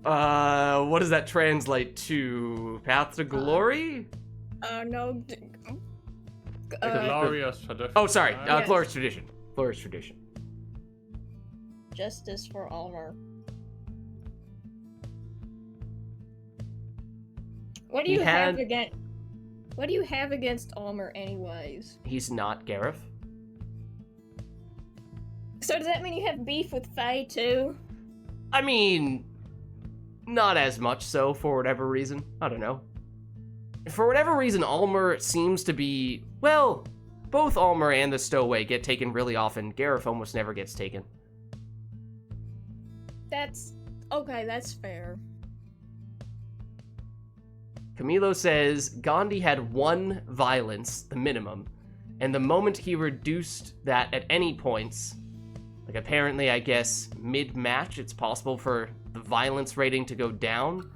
What does that translate to? Path to Glory? No. Glorious tradition. Oh, sorry. Yes. Glorious Tradition. Glorious Tradition. Justice for Almer. What do you have against? What do you have against Almer, anyways? He's not Gareth. So does that mean you have beef with Faye too? I mean, not as much so for whatever reason. I don't know. For whatever reason, Almer seems to be, well, both Almer and the Stowaway get taken really often. Gareth almost never gets taken. That's okay, that's fair. Camilo says Gandhi had 1 violence, the minimum, and the moment he reduced that at any points, like apparently, I guess, mid-match, it's possible for the violence rating to go down.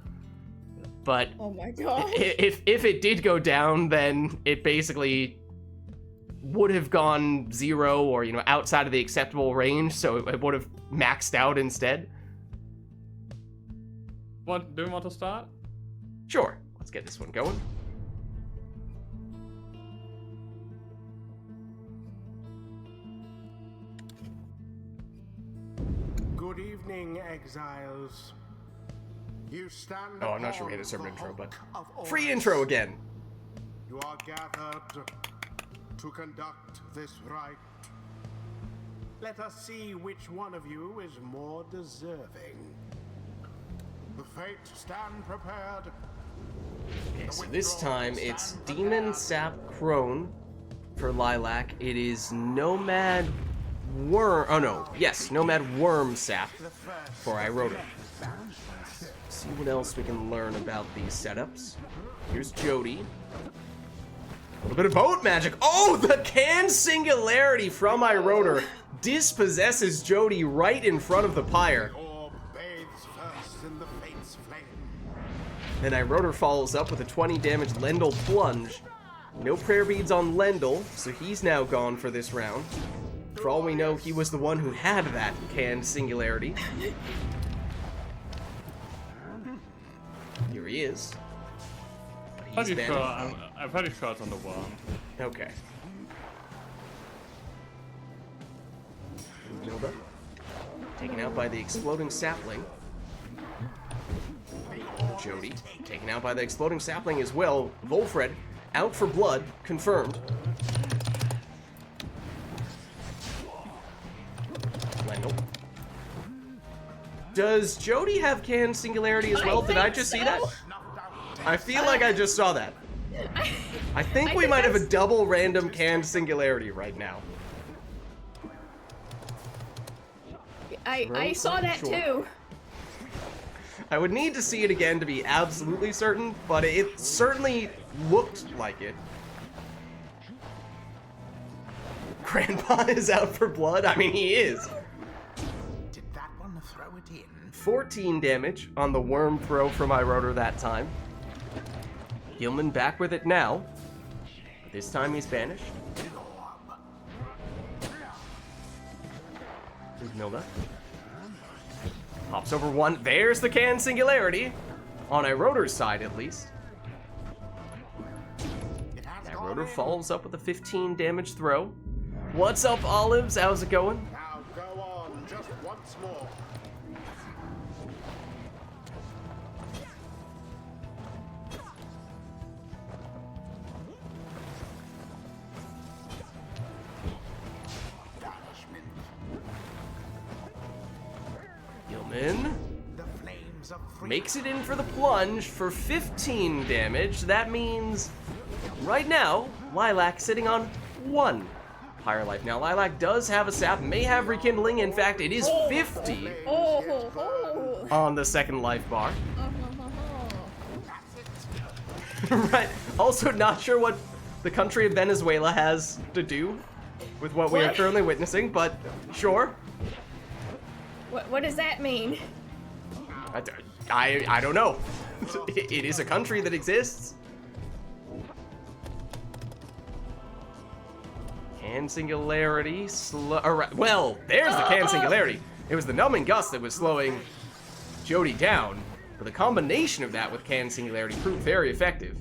But Oh my god. if it did go down, then it basically would have gone 0 or, you know, outside of the acceptable range, so it would have maxed out instead. Do we want to start? Sure, let's get this one going. Good evening, exiles. You stand. Oh, I'm not sure we upon had a server the intro, but hulk of free Orus. intro again. You are gathered to conduct this rite. Let us see which one of you is more deserving. The fate stand prepared. Okay, so this time it's Demon Sap Crone for Lilac. It is Nomad Worm. Oh no, yes, Nomad Worm Sap for Iroda. See what else we can learn about these setups. Here's Jody. A little bit of boat magic. Oh, the can singularity from Iroda dispossesses Jody right in front of the pyre. Orb bathes first in the fate's flame. Then Iroda follows up with a 20 damage Lendl plunge. No prayer beads on Lendl, so he's now gone for this round. For all we know, he was the one who had that canned singularity. Here he is. But he's Pretty sure, banished. I'm pretty sure it's on the worm. Okay. Nilda. Taken out by the exploding sapling. Jody. Taken out by the exploding sapling as well. Volfred. Out for blood. Confirmed. Lendl. Does Jody have canned singularity as well? Did I just see that? I feel like I just saw that. I think we might have a double random canned singularity right now. I saw that Sure. too. I would need to see it again to be absolutely certain, but it certainly looked like it. Grandpa is out for blood? I mean, he is. Did that one throw it in? 14 damage on the worm throw from Iroda that time. Gilman back with it now. This time he's banished. Milda. Pops over one. There's the Can Singularity. On Iroder's side, at least. Iroder follows up with a 15 damage throw. What's up, Olives? How's it going? Now go on, just once more. Gilman The flames of freedom. makes it in for the plunge for 15 damage. That means, right now, Lilac sitting on 1 Pyre life. Now, Lilac does have a sap, may have rekindling. In fact, it is 50 Oh, ho, ho. on the second life bar. Oh, ho, ho. Right. Also, not sure what the country of Venezuela has to do with what we are What? currently witnessing, but sure. What does that mean? I don't know. It is a country that exists. Can Singularity well, there's the Can Singularity. It was the Numbing Gust that was slowing Jody down, but the combination of that with Can Singularity proved very effective.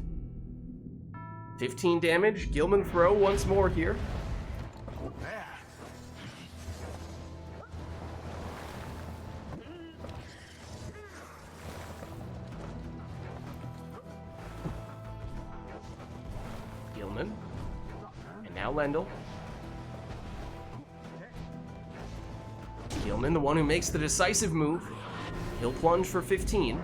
15 damage, Gilman throw once more here. There. Gilman. And now Lendl. Gilman, the one who makes the decisive move. He'll plunge for 15.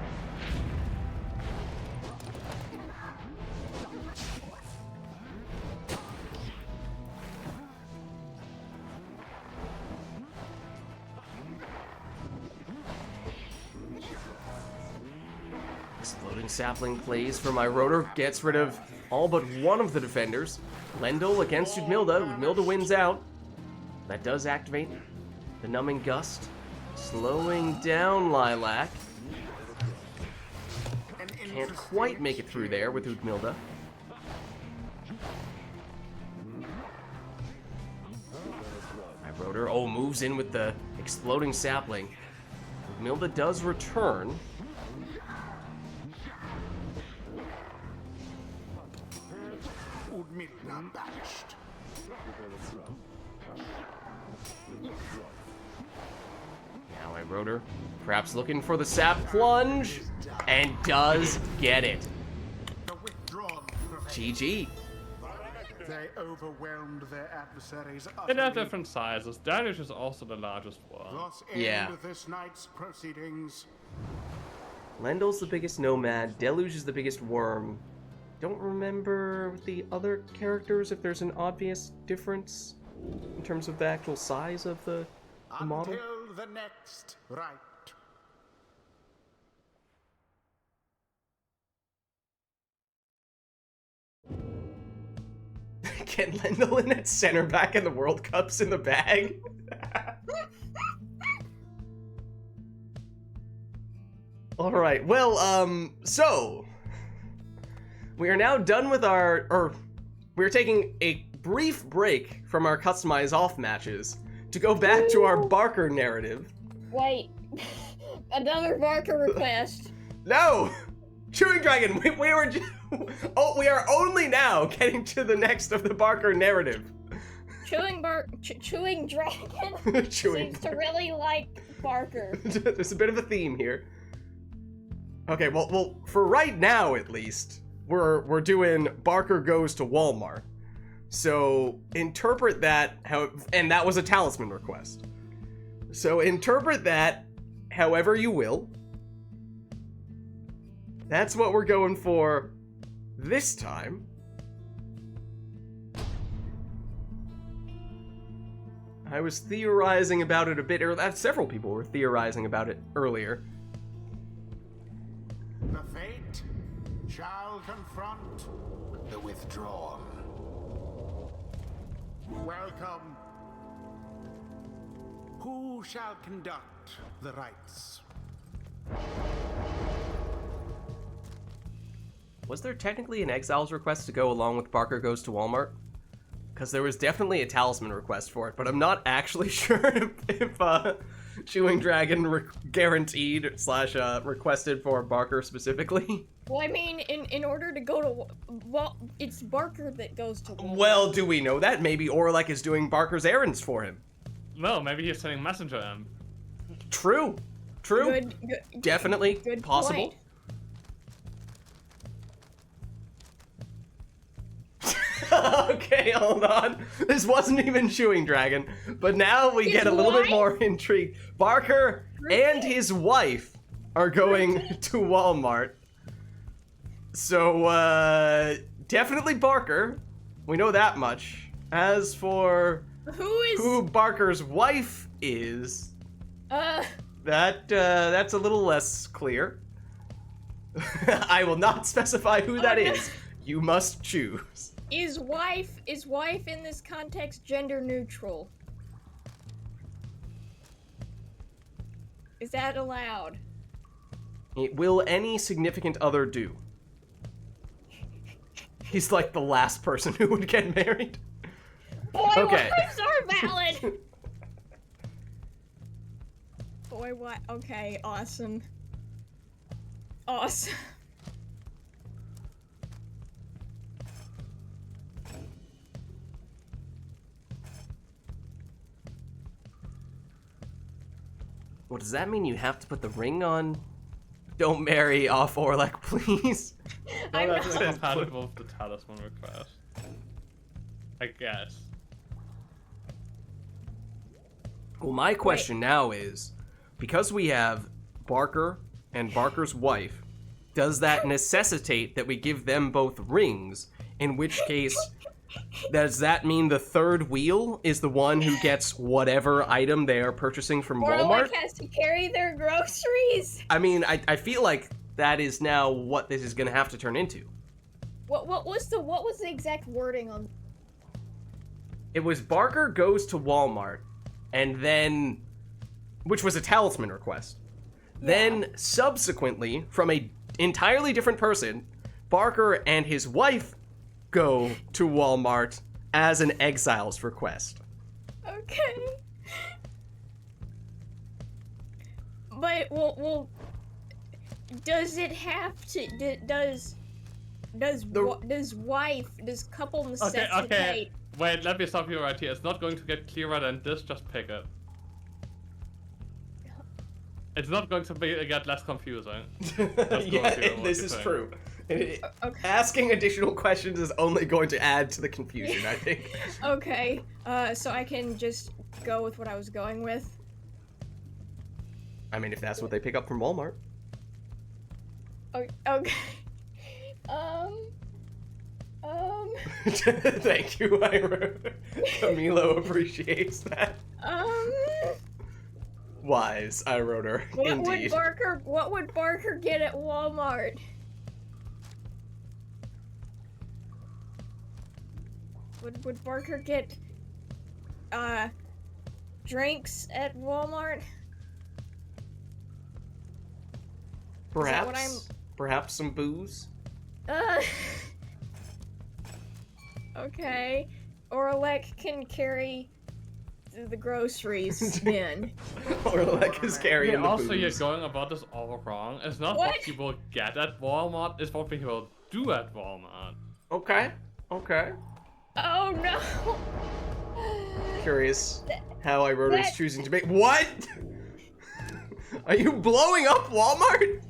Exploding sapling plays for my rotor, gets rid of all but one of the defenders. Lendl against Udmilda. Udmilda wins out. That does activate the Numbing Gust, slowing down Lilac. Can't quite make it through there with Udmilda. My rotor, moves in with the exploding sapling. Udmilda does return. Udmilda banished. Now I rotor, perhaps looking for the sap plunge, and does get it. The withdrawn prevailed. GG. They overwhelmed their adversaries It has utterly. different sizes. Deluge is also the largest one. Thus end Yeah. this night's proceedings. Lendl's the biggest nomad, Deluge is the biggest worm. Don't remember the other characters, if there's an obvious difference in terms of the actual size of the model. Until the next rite. Get Lendl in at center back in the World Cups in the bag. Alright, well, so we are now done with we're taking a brief break from our customize off matches to go back to our Barker narrative. Wait. Another marker request. No! Chewing Dragon, we were we are only now getting to the next of the Barker narrative. Chewing Dragon Chewing seems to really like Barker. There's a bit of a theme here. Okay, well, for right now at least, we're doing Barker Goes to Walmart. So interpret that and that was a talisman request. So interpret that however you will. That's what we're going for this time. I was theorizing about it a bit earlier. Several people were theorizing about it earlier. The fate shall confront the withdrawn. Welcome. Who shall conduct the rites? Was there technically an Exiles request to go along with Barker Goes to Walmart? because there was definitely a talisman request for it, but I'm not actually sure if Chewing Dragon guaranteed / requested for Barker specifically. Well, I mean, in order to go to... Well, it's Barker that goes to Walmart. Well, do we know that? Maybe Orlek is doing Barker's errands for him. No, maybe he's sending messenger in. True. Good, Definitely good possible. point. Okay, hold on. This wasn't even Chewing Dragon, but now we get a little bit more intrigued. Barker and his wife are going to Walmart. So, definitely Barker. We know that much. As for who Barker's wife is, that's a little less clear. I will not specify who that is. You must choose. Is wife in this context gender neutral? Is that allowed? Will any significant other do? He's like the last person who would get married. Boy, Okay. wives are valid! Boy, what? Okay, awesome. Awesome. Well, does that mean you have to put the ring on? Don't marry off Orlek, please. I No, know. that's incompatible with the talisman request. I guess. Well, my question now is, because we have Barker and Barker's wife, does that necessitate that we give them both rings? In which case, does that mean the third wheel is the one who gets whatever item they are purchasing from Walmart? Orlek has to carry their groceries. I mean, I feel like that is now what this is going to have to turn into. What was the exact wording on? It was Barker goes to Walmart, and then, which was a talisman request. Yeah. Then, subsequently, from a entirely different person, Barker and his wife go to Walmart as an exile's request. Okay. But well, does it have to? Does couple necessitate? Okay. Wait, let me stop you right here. It's not going to get clearer than this. Just pick it. It's not going to get less confusing. Yeah, this is true. Okay. Asking additional questions is only going to add to the confusion, I think. Okay. So I can just go with what I was going with. I mean, if that's what they pick up from Walmart. Okay. Thank you, Ira. Camilo appreciates that. Wise, I wrote her. Indeed. What would Barker get at Walmart? Would Barker get drinks at Walmart? Perhaps. what I'm- Perhaps some booze. Okay. Orlek can carry the groceries in. Orlek is carrying the Also, booze. you're going about this all wrong. It's not what people get at Walmart, it's what people do at Walmart. Okay. Oh no! Curious how I wrote is choosing to make. What? Are you blowing up Walmart?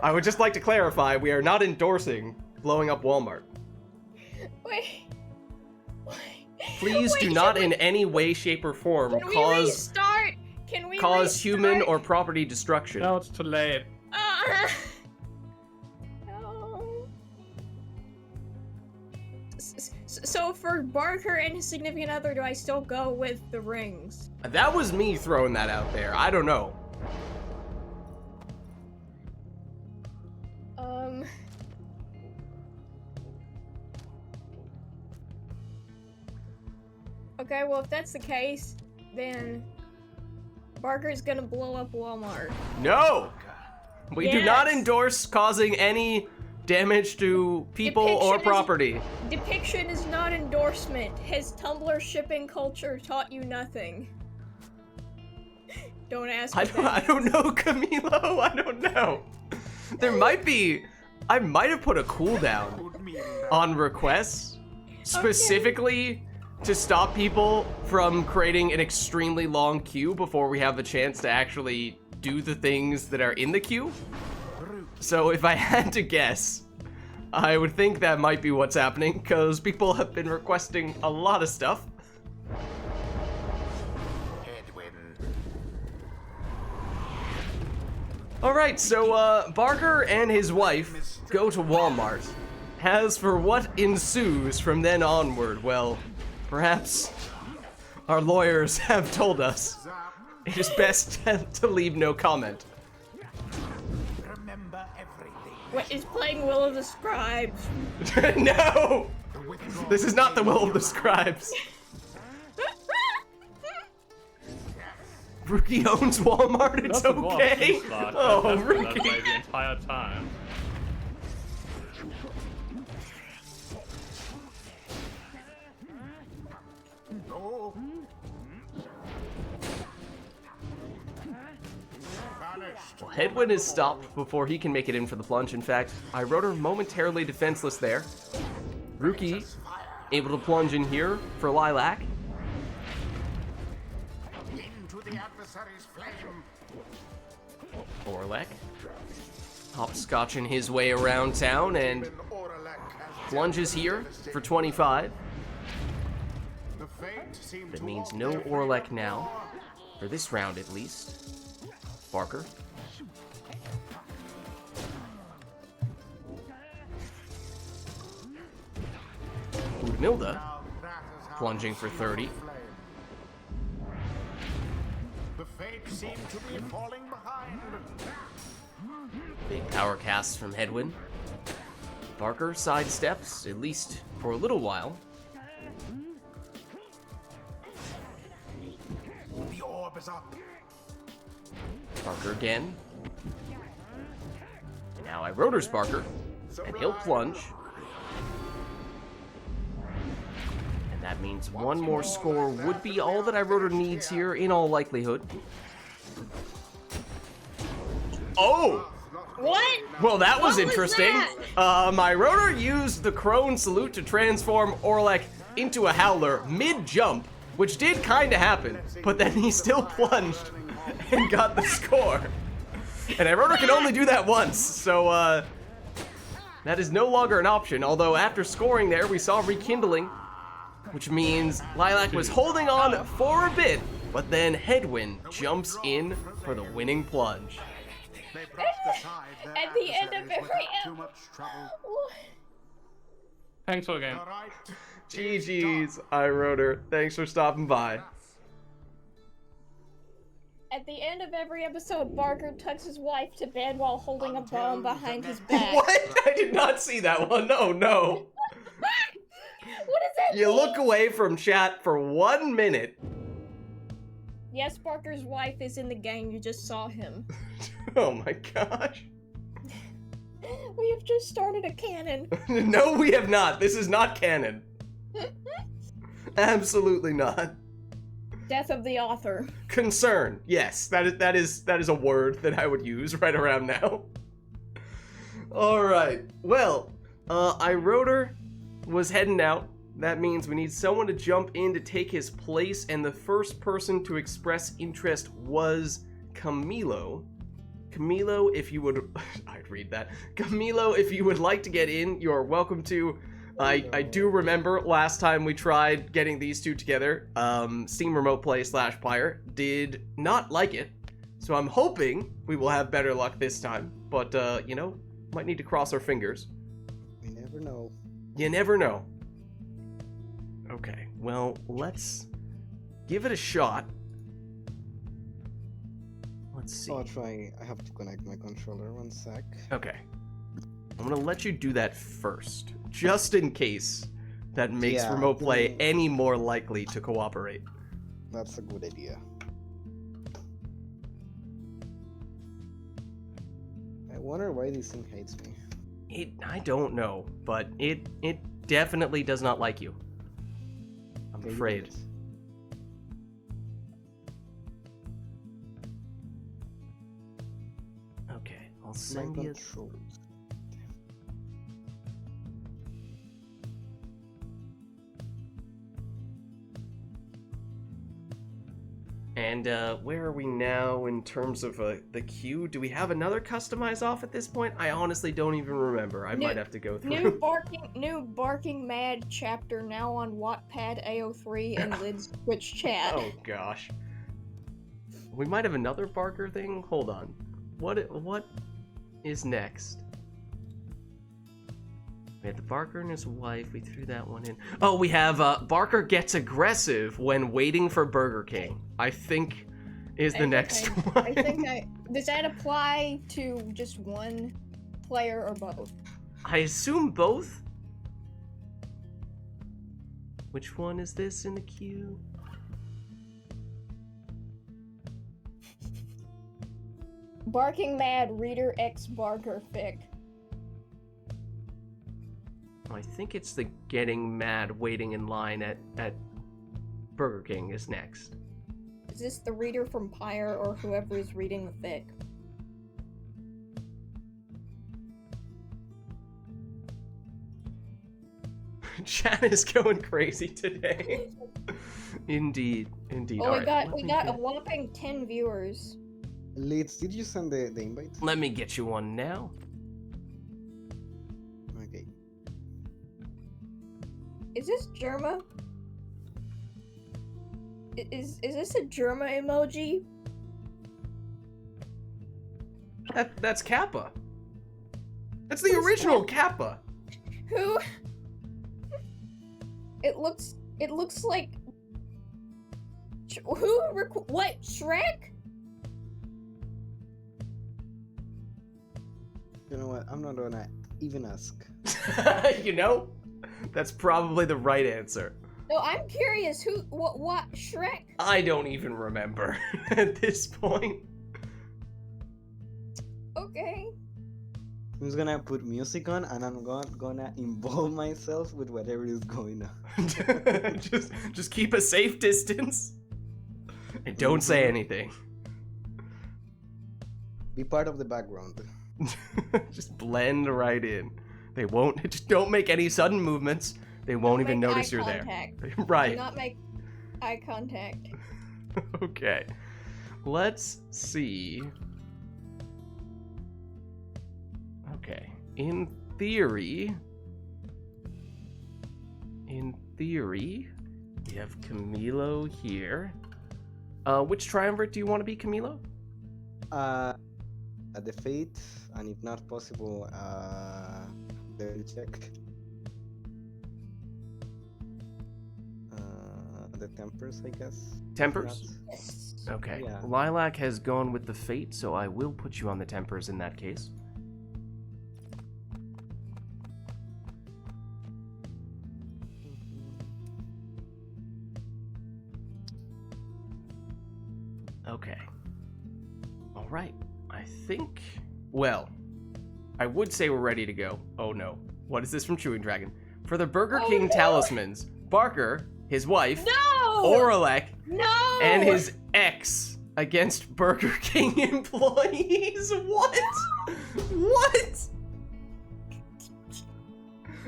I would just like to clarify, we are not endorsing blowing up Walmart. Wait. Please do not in any way, shape, or form Can we cause restart? Can we cause human restart? or property destruction. No, it's too late. No. So for Barker and his significant other, do I still go with the rings? That was me throwing that out there. I don't know. Okay, well if that's the case, then Barker's gonna blow up Walmart. No! We do not Yes. endorse causing any damage to people or property. Depiction is not endorsement. Has Tumblr shipping culture taught you nothing? Don't ask me I don't know, Camilo. I don't know. There might be. I might have put a cooldown on requests specifically to stop people from creating an extremely long queue before we have a chance to actually do the things that are in the queue. So if I had to guess, I would think that might be what's happening, because people have been requesting a lot of stuff. Alright, so Barker and his wife go to Walmart. As for what ensues from then onward, well, perhaps our lawyers have told us it is best to leave no comment. Remember everything. What is playing Will of the Scribes? No! This is not the Will of the Scribes. Rookie owns Walmart, it's That's a lot of okay. use lock. Oh, That's been that Rookie. way the entire time. No. Vanished. Well, Headwind is stopped before he can make it in for the plunge. In fact, I wrote her momentarily defenseless there. Rookie able to plunge in here for Lilac. Into the adversary's flame. Orlek hopscotching his way around town and Orlek has plunges here for 25. the fate seemed That to means walk no their Orlek favor now, more. for this round at least. Barker. Udmilda Now that is how plunging for 30. flame. The fate seemed to be falling behind. Big power cast from Headwind. Barker sidesteps, at least for a little while. The orb is up. Barker again. And now I rotors Barker, and he'll plunge. And that means one more score would be all that I rotor needs here in all likelihood. Oh! What? Well, that was What was interesting. My rotor used the crone salute to transform Orlek into a howler mid-jump, which did kind of happen, but then he still plunged and got the score. And a rotor can only do that once, so that is no longer an option, although after scoring there, we saw rekindling, which means Lilac was holding on for a bit, but then Headwind jumps in for the winning plunge. They brushed aside their At the end of adversaries every without too much trouble. Thanks for the game. The right GG's, iRotor. Thanks for stopping by. At the end of every episode, Barker tucks his wife to bed while holding a bomb behind his back. What? I did not see that one. No, no. What does that You mean? look away from chat for 1 minute. Yes, Barker's wife is in the game. You just saw him. Oh my gosh. We have just started a canon. No, we have not. This is not canon. Absolutely not. Death of the author. Concern. Yes, that is a word that I would use right around now. All right. Well, iRotor was heading out. That means we need someone to jump in to take his place, and the first person to express interest was Camilo. Camilo, if you would, I'd read that. Camilo, if you would like to get in, you're welcome to. I do remember last time we tried getting these two together, Steam Remote Play / Pyre did not like it, so I'm hoping we will have better luck this time, but, you know, might need to cross our fingers. You never know. You never know. Okay, well, let's give it a shot. Let's see. I'll try. I have to connect my controller. 1 sec. Okay. I'm gonna let you do that first, just in case that makes Yeah, remote play then- any more likely to cooperate. That's a good idea. I wonder why this thing hates me. I don't know, but it definitely does not like you. I'm Okay, you afraid. guys. Okay, I'll My send you. controls. And where are we now in terms of the queue? Do we have another customized off at this point? I honestly don't even remember. I might have to go through. New barking mad chapter now on Wattpad AO3 and Lid's Twitch chat. Oh gosh. We might have another Barker thing. Hold on. What is next? We had the Barker and his wife. We threw that one in. Oh, we have Barker gets aggressive when waiting for Burger King. I think is the next one. I think does that apply to just one player or both? I assume both. Which one is this in the queue? Barking mad reader X Barker fic. I think it's the getting mad waiting in line at Burger King is next. Is this the reader from Pyre or whoever is reading the fic? Chat is going crazy today. Indeed. Oh, Alright, we got a whopping 10 viewers. Leeds, did you send the invite? Let me get you one now. Okay. Is this Germa? Is this a Germa emoji? That's Kappa. That's the Who's original Kappa? Kappa. Who? It looks like. What? Shrek? You know what? I'm not gonna even ask. You know, that's probably the right answer. No, I'm curious. Who? What? Shrek? I don't even remember at this point. Okay. I'm just gonna put music on and I'm gonna involve myself with whatever is going on. just keep a safe distance and don't say anything. Be part of the background. Just blend right in. They won't. Just don't make any sudden movements. They won't even Make notice eye you're contact. there. Do Right. not make eye contact. Okay. Let's see. Okay. In theory, we have Camilo here. Which triumvirate do you want to be, Camilo? The fate, and if not possible, the check. The tempers, I guess. Tempers? Yes. Okay. Yeah. Lilac has gone with the fate, so I will put you on the tempers in that case. Okay. All right. I think. Well, I would say we're ready to go. Oh no. What is this from Chewing Dragon? For the Burger Oh, King no! talismans, Barker, his wife, No! Oralek, No! and his ex against Burger King employees. What? What?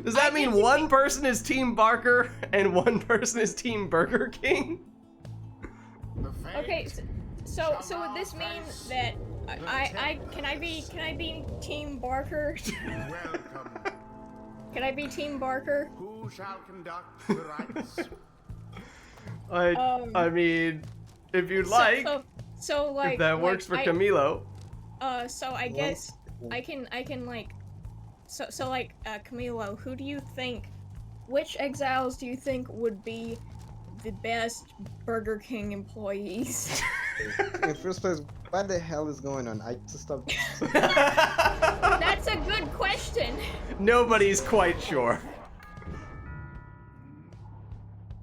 Does that mean one person is Team Barker and one person is Team Burger King? The fate Okay, so would this mean that can I be Team Barker? welcome. Can I be Team Barker? Who shall conduct the rites? I mean, if you'd like, So like if that works for Camilo. So I guess I can like so like Camilo, who do you think, which exiles do you think would be the best Burger King employees? In first place, what the hell is going on? I just stopped. That's a good question. Nobody's quite sure.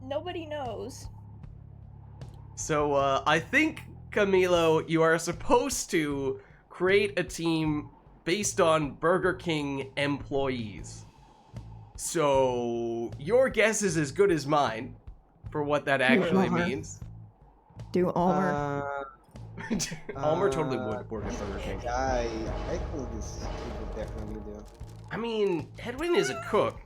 Nobody knows. So I think, Camilo, you are supposed to create a team based on Burger King employees. So your guess is as good as mine for what that actually Homer. means. Do Almer. Almer totally would work at Burger King. I think this he would definitely do. I mean, Hedwin is a cook.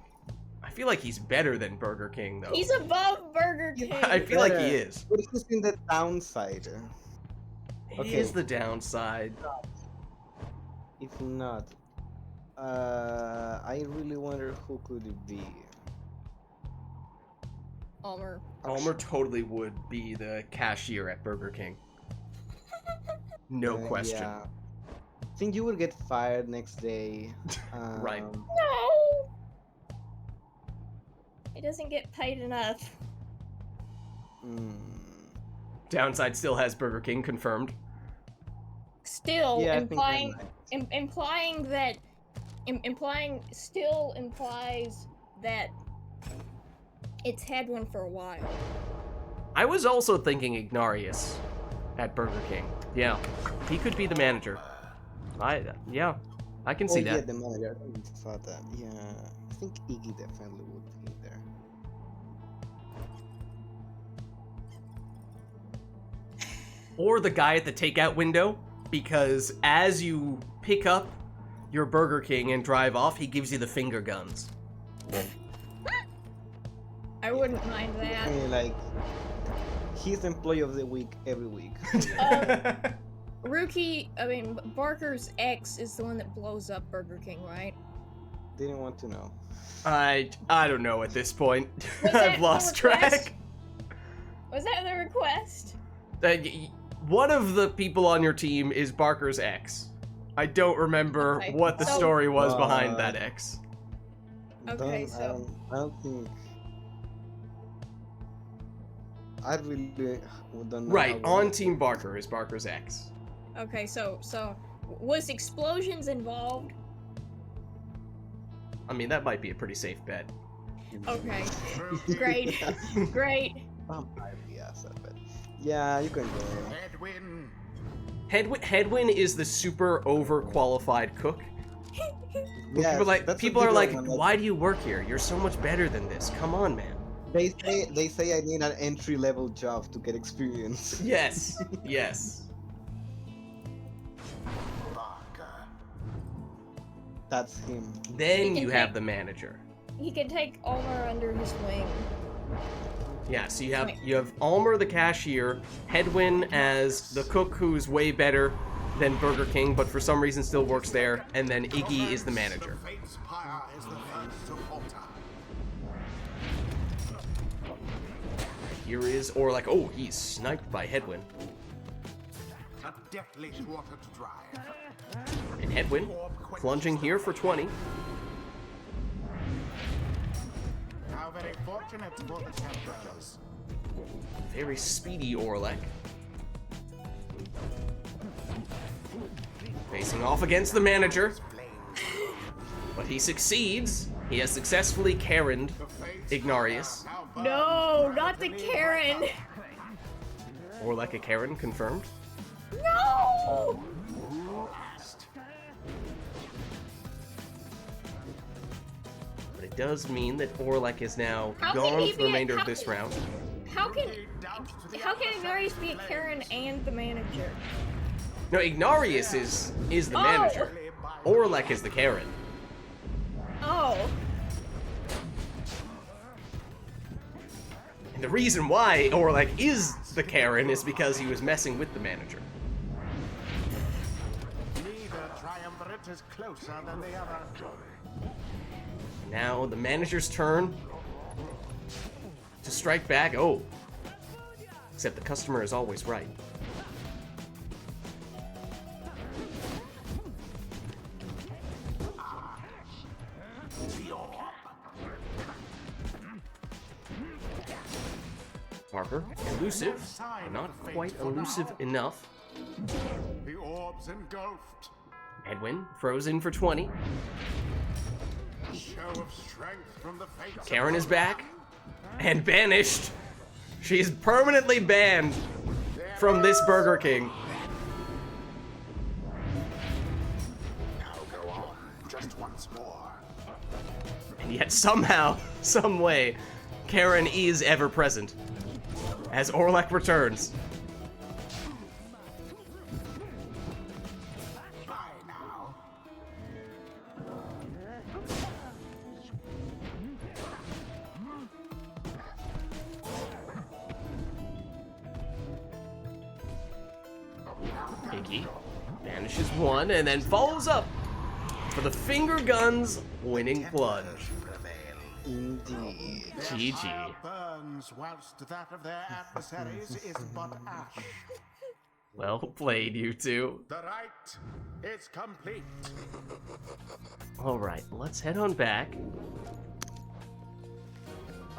I feel like he's better than Burger King, though. He's above Burger King. I feel like he is. But it's in the downside. It Okay. is the downside. If not, I really wonder who could it be. Almer. Almer totally would be the cashier at Burger King. No question. Yeah. I think you will get fired next day. Right. No! He doesn't get paid enough. mm, Downside still has Burger King confirmed. Still yeah, I think implying I might. implying that still implies that it's had one for a while. I was also thinking Ignarius at Burger King. Yeah, he could be the manager. I can see Yeah, that. the manager. I thought that. Yeah, I think Iggy definitely would be there. Or the guy at the takeout window, because as you pick up your Burger King and drive off, he gives you the finger guns. I wouldn't mind I that. mean, like, he's employee of the week every week. Barker's ex is the one that blows up Burger King, right? Didn't want to know. I don't know at this point. Was that I've the lost request? track. Was that the request? One of the people on your team is Barker's ex. I don't remember Okay, what the so- story was behind that ex. Okay, so- I don't think. I really don't know. Right, how on Team Barker is Barker's ex. Okay, so was explosions involved? I mean, that might be a pretty safe bet. Okay, great, great. Yes, but yeah, you can go. Edwin, Hedwin is the super overqualified cook. Yes, People are like, one. why do you work here? You're so much better than this. Come on, man. They say I need an entry level job to get experience. Yes, yes. Barker. That's him. Then can you have take- the manager. He can take Almer under his wing. Yeah, so you have Almer the cashier, Hedwin as the cook who's way better than Burger King, but for some reason still works there, and then Iggy is the manager. The Fates Pyre is the first to falter. Here is, or like, oh, he's sniped by Hedwin. A deathly water to drive. And Hedwin plunging here for 20. How very fortunate for the Templars. Very speedy Orlek. Facing off against the manager, Flames. but he succeeds. He has successfully Karen'd The Fates Ignarius. Pyre now burns No, not the brightly Karen. brighter. Orlek a Karen confirmed. No. But it does mean that Orlek is now How can gone he for the be a- remainder of how this can- round. How can Down to the Ignarius be a Karen and the manager? No, Ignarius is the Oh. manager. Orlek is the Karen. Oh, And the reason why Orlek is the Karen is because he was messing with the manager. Neither triumvirate is closer than the other. Now the manager's turn to strike back. Oh. Except the customer is always right. Barker, elusive, but not quite elusive enough. The orbs engulfed. Edwin, frozen for 20. Show of strength from the Fates. Karen is back and banished. She's permanently banned from this Burger King. Now go once more. And yet somehow, some way, Karen is ever present. As Orlek returns. Try now. Iggy banishes one and then follows up for the finger guns winning plunge. Indeed. Their GG. fire burns whilst that of their adversaries is but ash. Well played, you two. The rite is complete. Alright, let's head on back.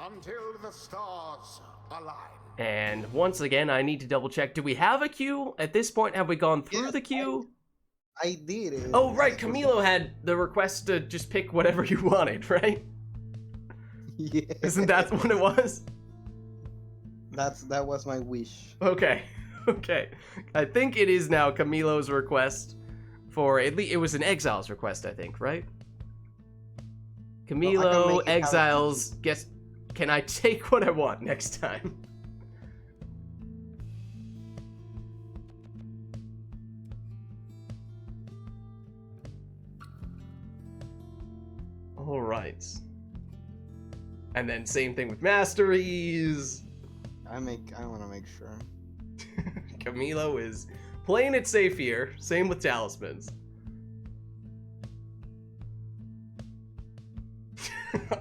Until the stars align. And once again, I need to double check. Do we have a queue? At this point, have we gone through Yes, the queue? I did it. Oh, right, Camilo had the request to just pick whatever you wanted, right? Yeah. Isn't that what it was? That was my wish. Okay, okay. I think it is now Camilo's request for, at least, it was an Exiles request, I think, right? make Camilo, it Exiles, guess, can I take what I want next time? Alright. And then same thing with Masteries. I want to make sure. Camilo is playing it safe here. Same with Talismans.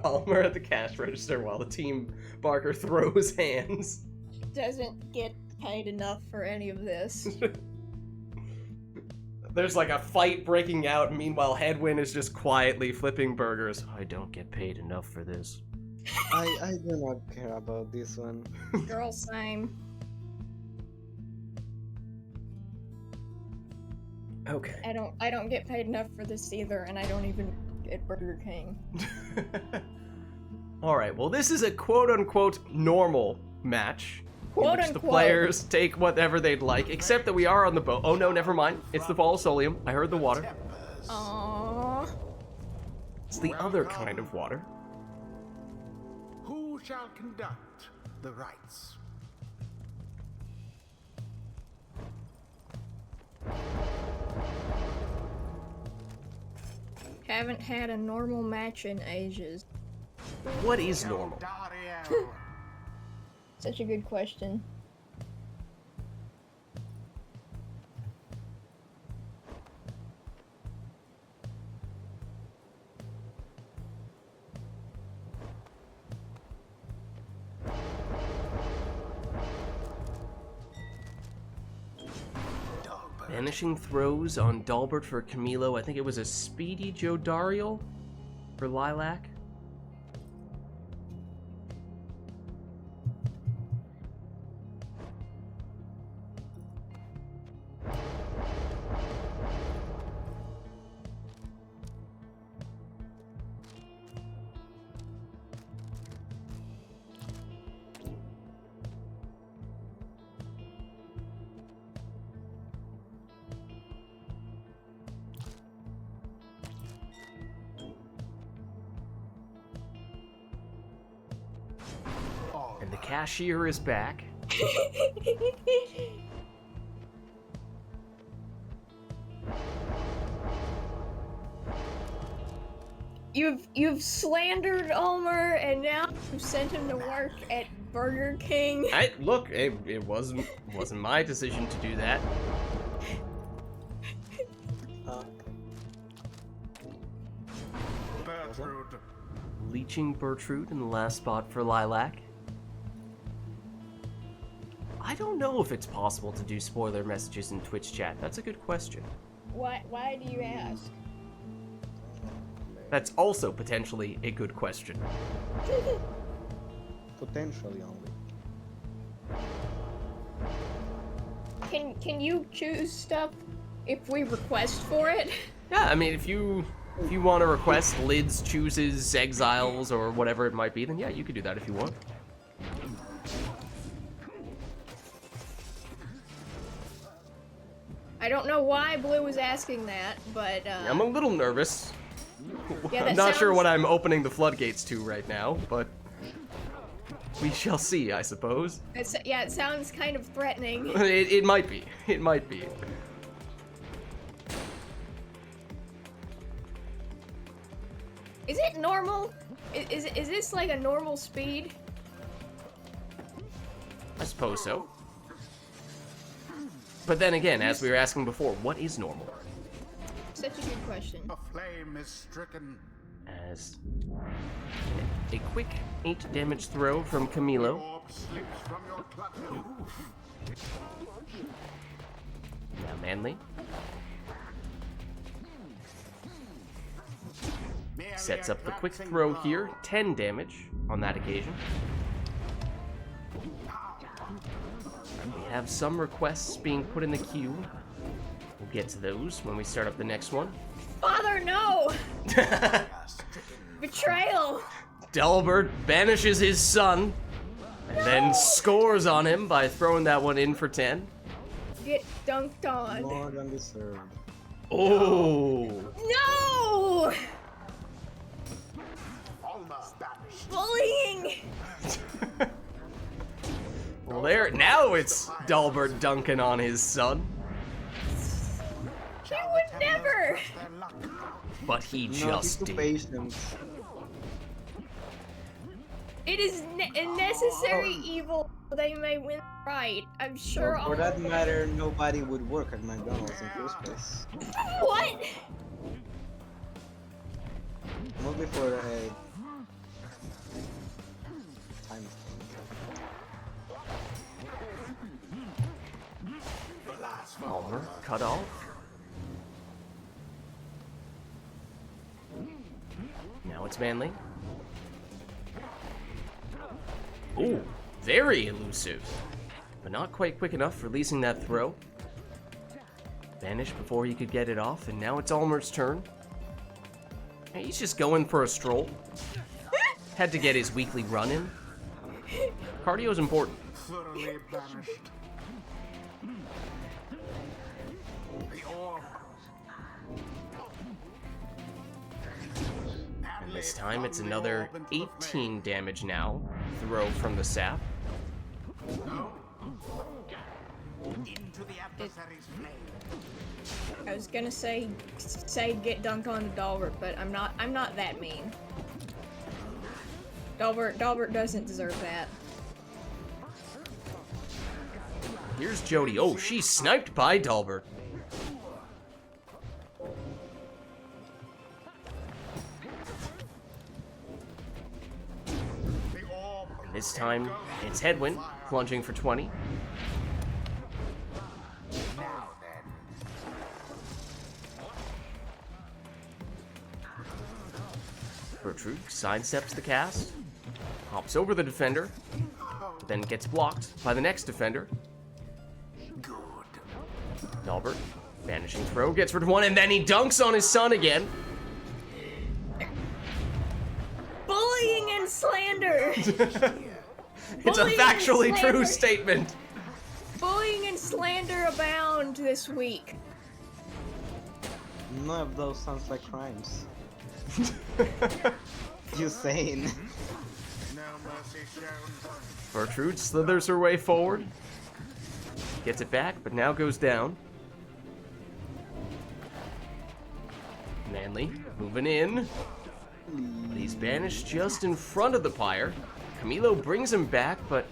Almer at the cash register while the team Barker throws hands. Doesn't get paid enough for any of this. There's like a fight breaking out, meanwhile Headwind is just quietly flipping burgers. I don't get paid enough for this. I do not care about this one. Girl, same. Okay. I don't get paid enough for this either, and I don't even get Burger King. Alright, well this is a quote-unquote normal match. In which the Quote-unquote. players take whatever they'd like, except that we are on the boat. Oh no, never mind. It's the Fall of Solium. I heard the water. Tempers. Aww. It's the other kind of water. Who shall conduct the rites? Haven't had a normal match in ages. What is normal? Dariel. Such a good question. Vanishing throws on Dalbert for Camilo. I think it was a speedy Jodariel for Lilac. And the cashier is back. You've slandered Ulmer, and now you've sent him to work at Burger King. Look, it wasn't my decision to do that. Bertrude. Leeching Bertrude in the last spot for Lilac. I don't know if it's possible to do spoiler messages in Twitch chat. That's a good question. Why do you ask? That's also potentially a good question. Potentially only. Can you choose stuff if we request for it? Yeah, I mean, if you want to request Lids chooses Exiles or whatever it might be, then yeah, you could do that if you want. I don't know why Blue was asking that, but I'm a little nervous. Yeah, I'm that not sure sounds- what I'm opening the floodgates to right now, but we shall see, I suppose. Yeah, it sounds kind of threatening. It might be. It might be. Is it normal? Is this like a normal speed? I suppose so. But then again, as we were asking before, what is normal? Such a good question. The flame is stricken. As a quick 8 damage throw from Camilo. Orb slips from your clutches. Now Manly Merely sets a up the quick glancing throw blow. here. 10 damage on that occasion. We have some requests being put in the queue. We'll get to those when we start up the next one. Father, no! Betrayal! Delbert banishes his son, and then scores on him by throwing that one in for 10. Get dunked on. More than deserved. Oh! No! Almost banished. Bullying! Well, there, now it's Delbert dunking on his son, You would never! Press their luck. but he No, just he's too did. patient. It is a necessary evil they may win right. I'm sure For that matter, nobody would work at McDonald's in first place. What? Mostly for a time. Palmer cut off. Now it's Manly. Ooh, very elusive. But not quite quick enough, releasing that throw. Vanished before he could get it off, and now it's Almer's turn. Hey, he's just going for a stroll. Had to get his weekly run in. Cardio's important. Thoroughly banished. The orb. And this time it's another 18 damage now. Throw from the sap. Into the adversary's flame. I was gonna say get dunked on Dalbert, but I'm not that mean. Dalbert doesn't deserve that. Here's Jody. Oh, she's sniped by Dalbert. The orb. And this time it's Headwind, plunging for 20. Now then. Gertrude sidesteps the cast, hops over the defender, then gets blocked by the next defender. Good. Dalbert, vanishing throw, gets rid of one, and then he dunks on his son again. Bullying and slander. It's a Bullying factually and true slander. statement. Bullying and slander abound this week. None of those sounds like crimes. You sane. No mercy shown. Gertrude slithers her way forward, gets it back, but now goes down. Manly moving in, but he's banished just in front of the Pyre. Camilo brings him back, but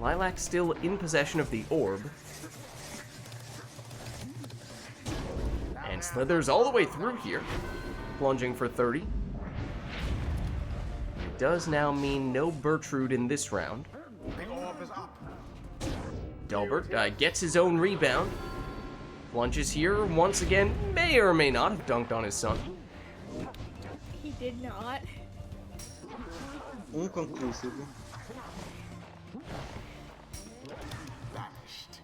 Lilac's still in possession of the orb. And slithers all the way through here, plunging for 30. It does now mean no Gertrude in this round. The orb is up. Delbert gets his own rebound. Plunges here once again, may or may not have dunked on his son. He did not. Inconclusive. Vanished.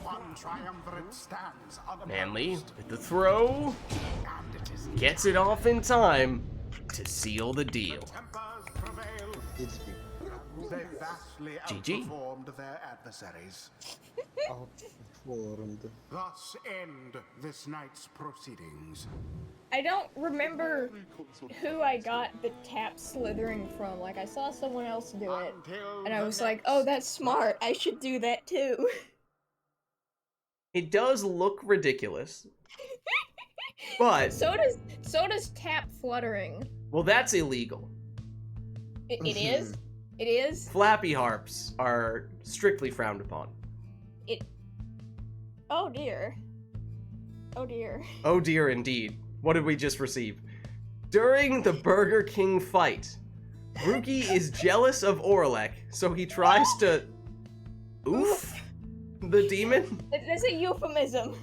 One triumvirate stands unopposed. Manly with the throw, And it is gets it off in time to seal the deal. tempers prevail. It's big. They vastly GG. outperformed their adversaries. Outperformed. Thus end this night's proceedings. I don't remember who I got the tap slithering from. Like, I saw someone else do it, Until and I the was like, next oh, that's smart. I should do that too. It does look ridiculous, but So does tap fluttering. well, that's illegal. It is? It is? Flappy harps are strictly frowned upon. Oh dear. Oh dear. Oh dear, indeed. What did we just receive? During the Burger King fight, Rookie is jealous of Orlek, so he tries to oof the demon? That's a euphemism.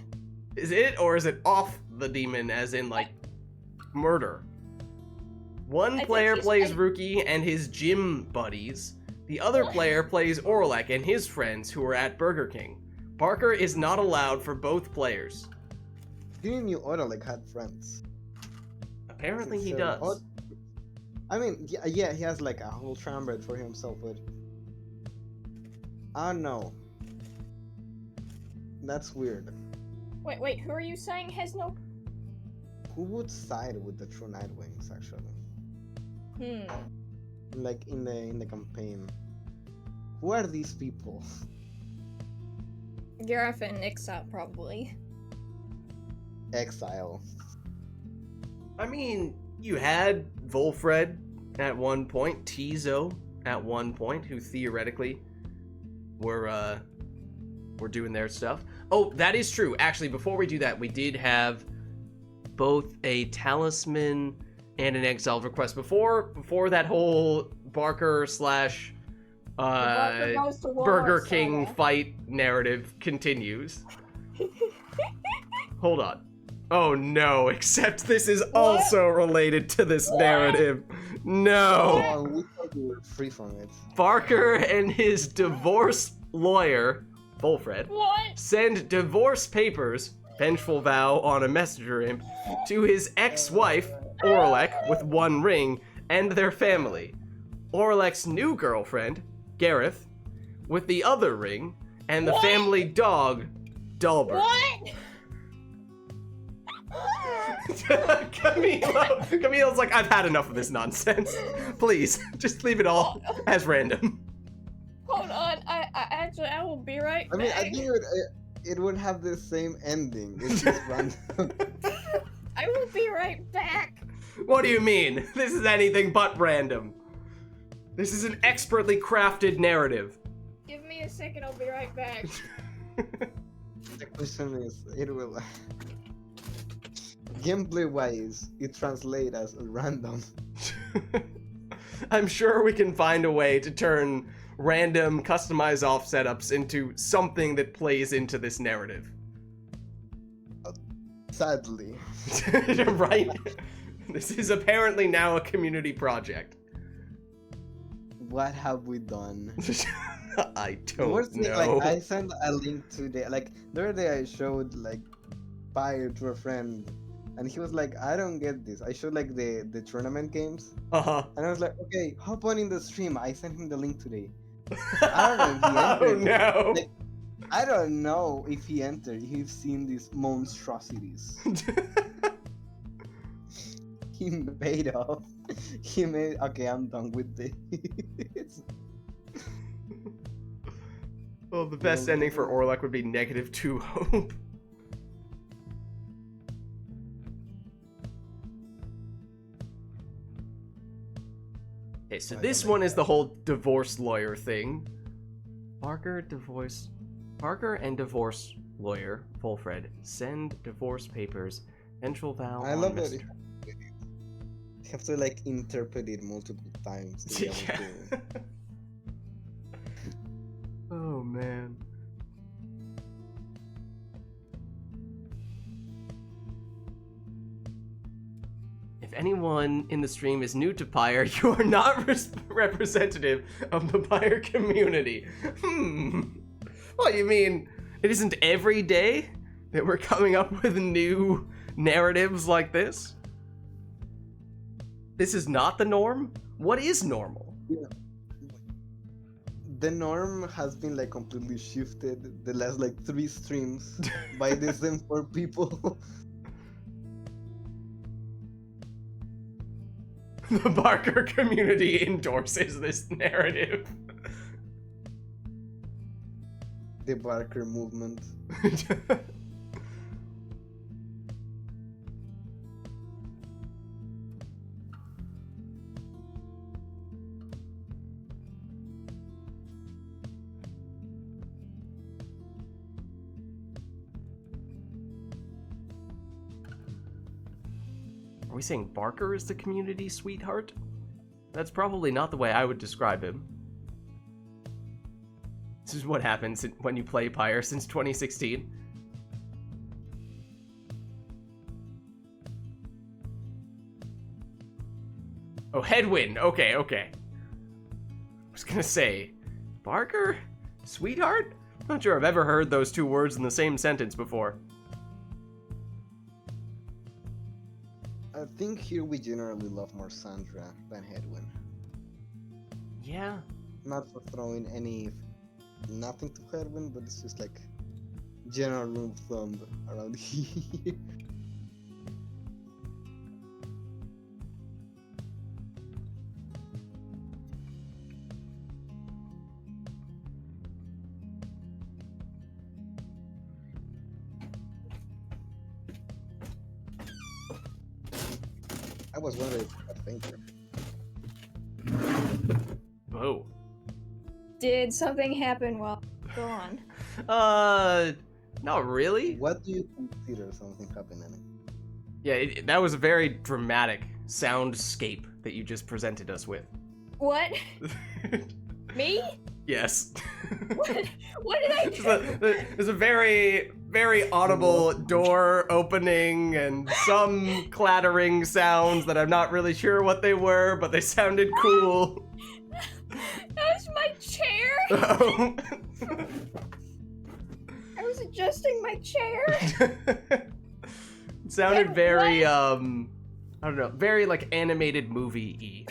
Is it, or is it off the demon, as in, like, murder? One I think player he's- plays I- Rookie and his gym buddies. The other player plays Orlek and his friends who are at Burger King. Parker is not allowed for both players. Didn't knew Orlek had friends. Apparently he So, does. I mean, yeah, he has like a whole chamber for himself, but I don't know. That's weird. Wait, who are you saying has no... Who would side with the True Nightwings actually? Like in the campaign. Who are these people? Gareth and Nixa, probably. Exile. I mean, you had Volfred at one point, Tizo at one point, who theoretically were doing their stuff. Oh, that is true. Actually, before we do that, we did have both a talisman and an exile request before that whole Barker slash Barker goes to war Burger saga. King fight narrative continues. Hold on. Oh no, except this is also related to this narrative. No. Oh, we thought we were free from it. Barker and his divorce lawyer, Volfred, What? send divorce papers, vengeful vow on a messenger imp, to his ex-wife, Orlek, with one ring, and their family. Orlek's new girlfriend, Gareth, with the other ring, and the What? family dog, Dalbert. What? Camille's like, I've had enough of this nonsense. Please, just leave it all as random. Hold on, I will be right I mean, back. I think it would have the same ending. It's just random. I will be right back. What do you mean? This is anything but random. This is an expertly crafted narrative. Give me a second, I'll be right back. The question is, it will. Gameplay wise, it translates as random. I'm sure we can find a way to turn random customize off setups into something that plays into this narrative. Sadly. Right? This is apparently now a community project. What have we done? I The don't worst thing, know. like, I sent a link to the other day I showed like Pyre to a friend, and he was like, I don't get this. I showed like the tournament games, Uh-huh. and I was like, okay, hop on in the stream. I sent him the link today. I don't know if he Oh entered. no. Like, I don't know if he entered. He's seen these monstrosities. He made up. He made. Okay, I'm done with this. Well, the best ending for Orlek would be -2 hope. Okay, so this one is the whole divorce lawyer thing. Barker and divorce lawyer, Volfred, send divorce papers, vengeful vow I on love that. Mr. You have to like interpret it multiple times. To be able Yeah. to... Oh man. If anyone in the stream is new to Pyre, you are not representative of the Pyre community. What, you mean it isn't every day that we're coming up with new narratives like this? This is not the norm? What is normal? the norm has been like completely shifted the last like 3 streams by these them 4 people. The Barker community endorses this narrative. The Barker movement. Are we saying Barker is the community sweetheart? That's probably not the way I would describe him. This is what happens when you play Pyre since 2016. Oh, headwind. Okay, okay. I was gonna say, Barker? Sweetheart? Not sure I've ever heard those 2 words in the same sentence before. I think here we generally love more Sandra than Hedwin. Yeah. Not for throwing nothing to Hedwin, but it's just like general rule of thumb around here. I was wondering if I think Whoa. Did something happen while go on? Not really. what do you consider something happening? Yeah, that was a very dramatic soundscape that you just presented us with. What? Me? Yes. What did I do? There's a very, very audible door opening and some clattering sounds that I'm not really sure what they were, but they sounded cool. That was my chair. Oh. I was adjusting my chair. It sounded What? very, I don't know, very like animated movie-y.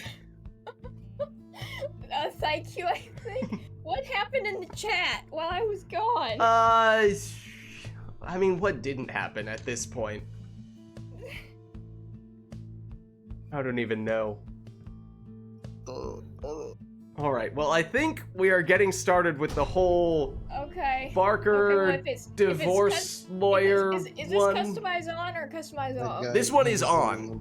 Thank you, I think. What happened in the chat while I was gone? I mean, what didn't happen at this point? I don't even know. All right, well, I think we are getting started with the whole Okay. Barker Okay, well, divorce lawyer Is this one. customize on or customize off? This one is on.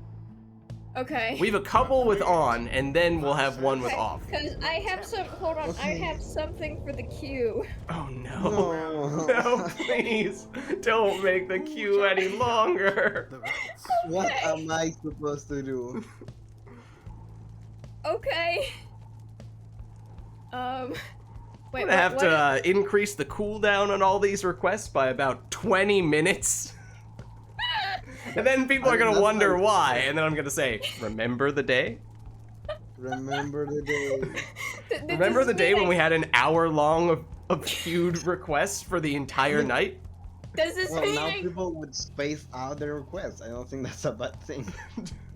Okay. We have a couple with on, and then we'll have one with off. Because I have some. Hold on. I have something for the queue. Oh no. No. No, please. Don't make the queue any longer. The rites. What am I supposed to do? Okay. Wait. I'm What, gonna have what to increase the cooldown on all these requests by about 20 minutes. And then people are gonna That's wonder not- why, and then I'm gonna say, remember the day? Remember the day. Remember does the this day mean when I- we had an hour long of queued requests for the entire night? Does this Well, mean now I? people would space out their requests. I don't think that's a bad thing.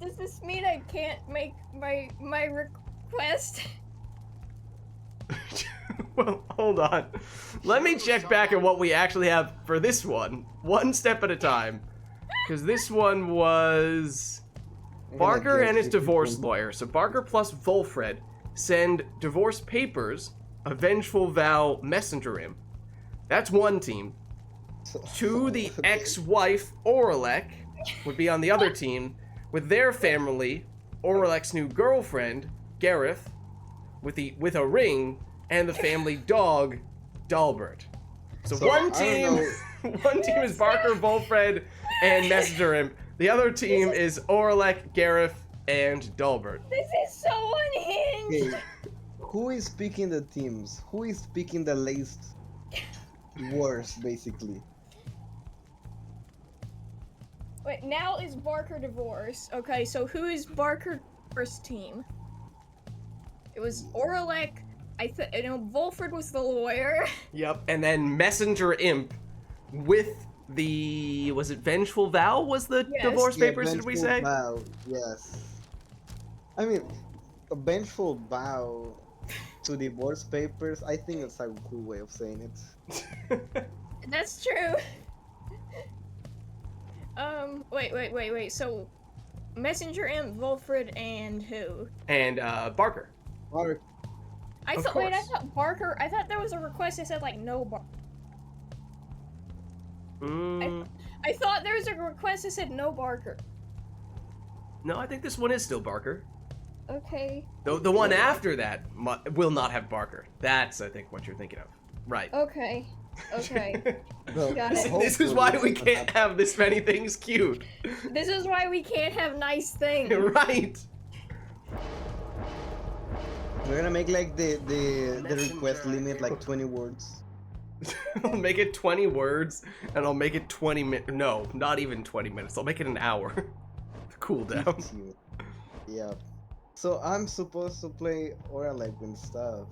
Does this mean I can't make my request? Well, hold on. Let me check back at what we actually have for this one step at a time. Because this one was Barker and his divorce lawyer. So Barker plus Volfred send divorce papers, a vengeful vow messenger him. That's one team. To the ex-wife, Oralek, would be on the other team, with their family, Oralek's new girlfriend, Gareth, with a ring, and the family dog, Dalbert. So So, one I don't team, one team is Barker, Volfred, and Messenger Imp. The other team is Oralek, Gareth, and Dalbert. This is so unhinged. Okay, who is picking the teams? Who is picking the least worst, basically? Wait, now is Barker divorce? Okay, so who is Barker first team? It was Oralek. I know Volfred was the lawyer. Yep, and then Messenger Imp with the, was it Vengeful Vow was the Yes. divorce Yeah, papers, did we Vengeful say? Vow, yes. I mean, a vengeful vow to divorce papers. I think it's a cool way of saying it. That's true. Wait. So, Messenger Imp, Wolfred, and who? And Barker. Or I Of thought. Wait, I course. thought Barker. I thought there was a request that said like no bar. I thought there was a request that said no Barker. No, I think this one is still Barker. Okay. The one after that will not have Barker. That's, I think, what you're thinking of. Right. Okay. Okay. well, Got it. This is why we can't have this many things queued. This is why we can't have nice things. Right. We're gonna make like the request Messenger limit like Imp. 20 words. I'll make it 20 words, and I'll make it 20 minutes. No, not even 20 minutes. I'll make it an hour. Cool down. Cute. Yeah. So I'm supposed to play Oralec and stuff.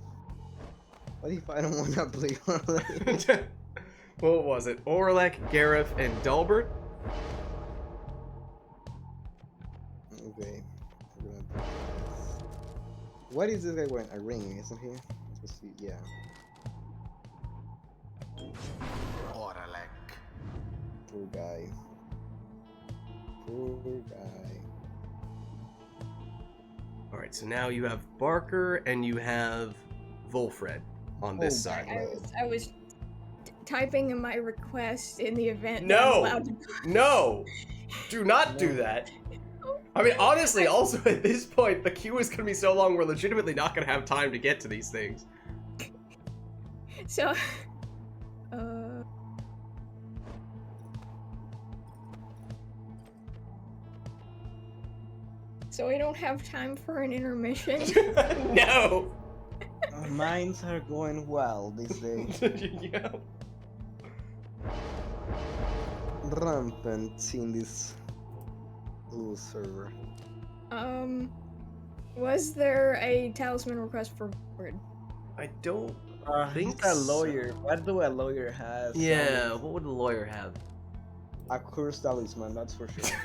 What if I don't wanna play Oralec? What was it? Oralec, Gareth, and Dalbert? Okay. We're gonna do this. What is this guy wearing? A ring, isn't he? Supposed to be- yeah. Oralec. Poor guy. Poor guy. Alright, so now you have Barker and you have Wolfred on this Oh, side. I was typing in my request in the event. No! That I'm allowed to... No! Do not do that. I mean, honestly, also at this point, the queue is going to be so long, we're legitimately not going to have time to get to these things. So, so we don't have time for an intermission. No! Mines are going well these days. Yeah. Rampant in this little server. Was there a talisman request for Wolfred? I don't He's think a so. lawyer. What do a lawyer have? Yeah, what would a lawyer have? A cursed talisman, that's for sure.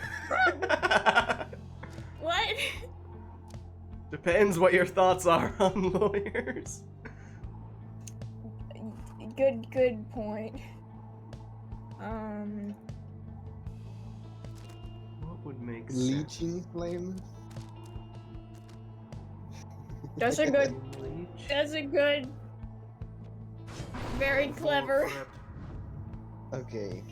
What? Depends what your thoughts are on lawyers. Good point. What would make sense? Leeching flame? That's a good. Leech? That's a good. Very clever. Wolfred. Okay.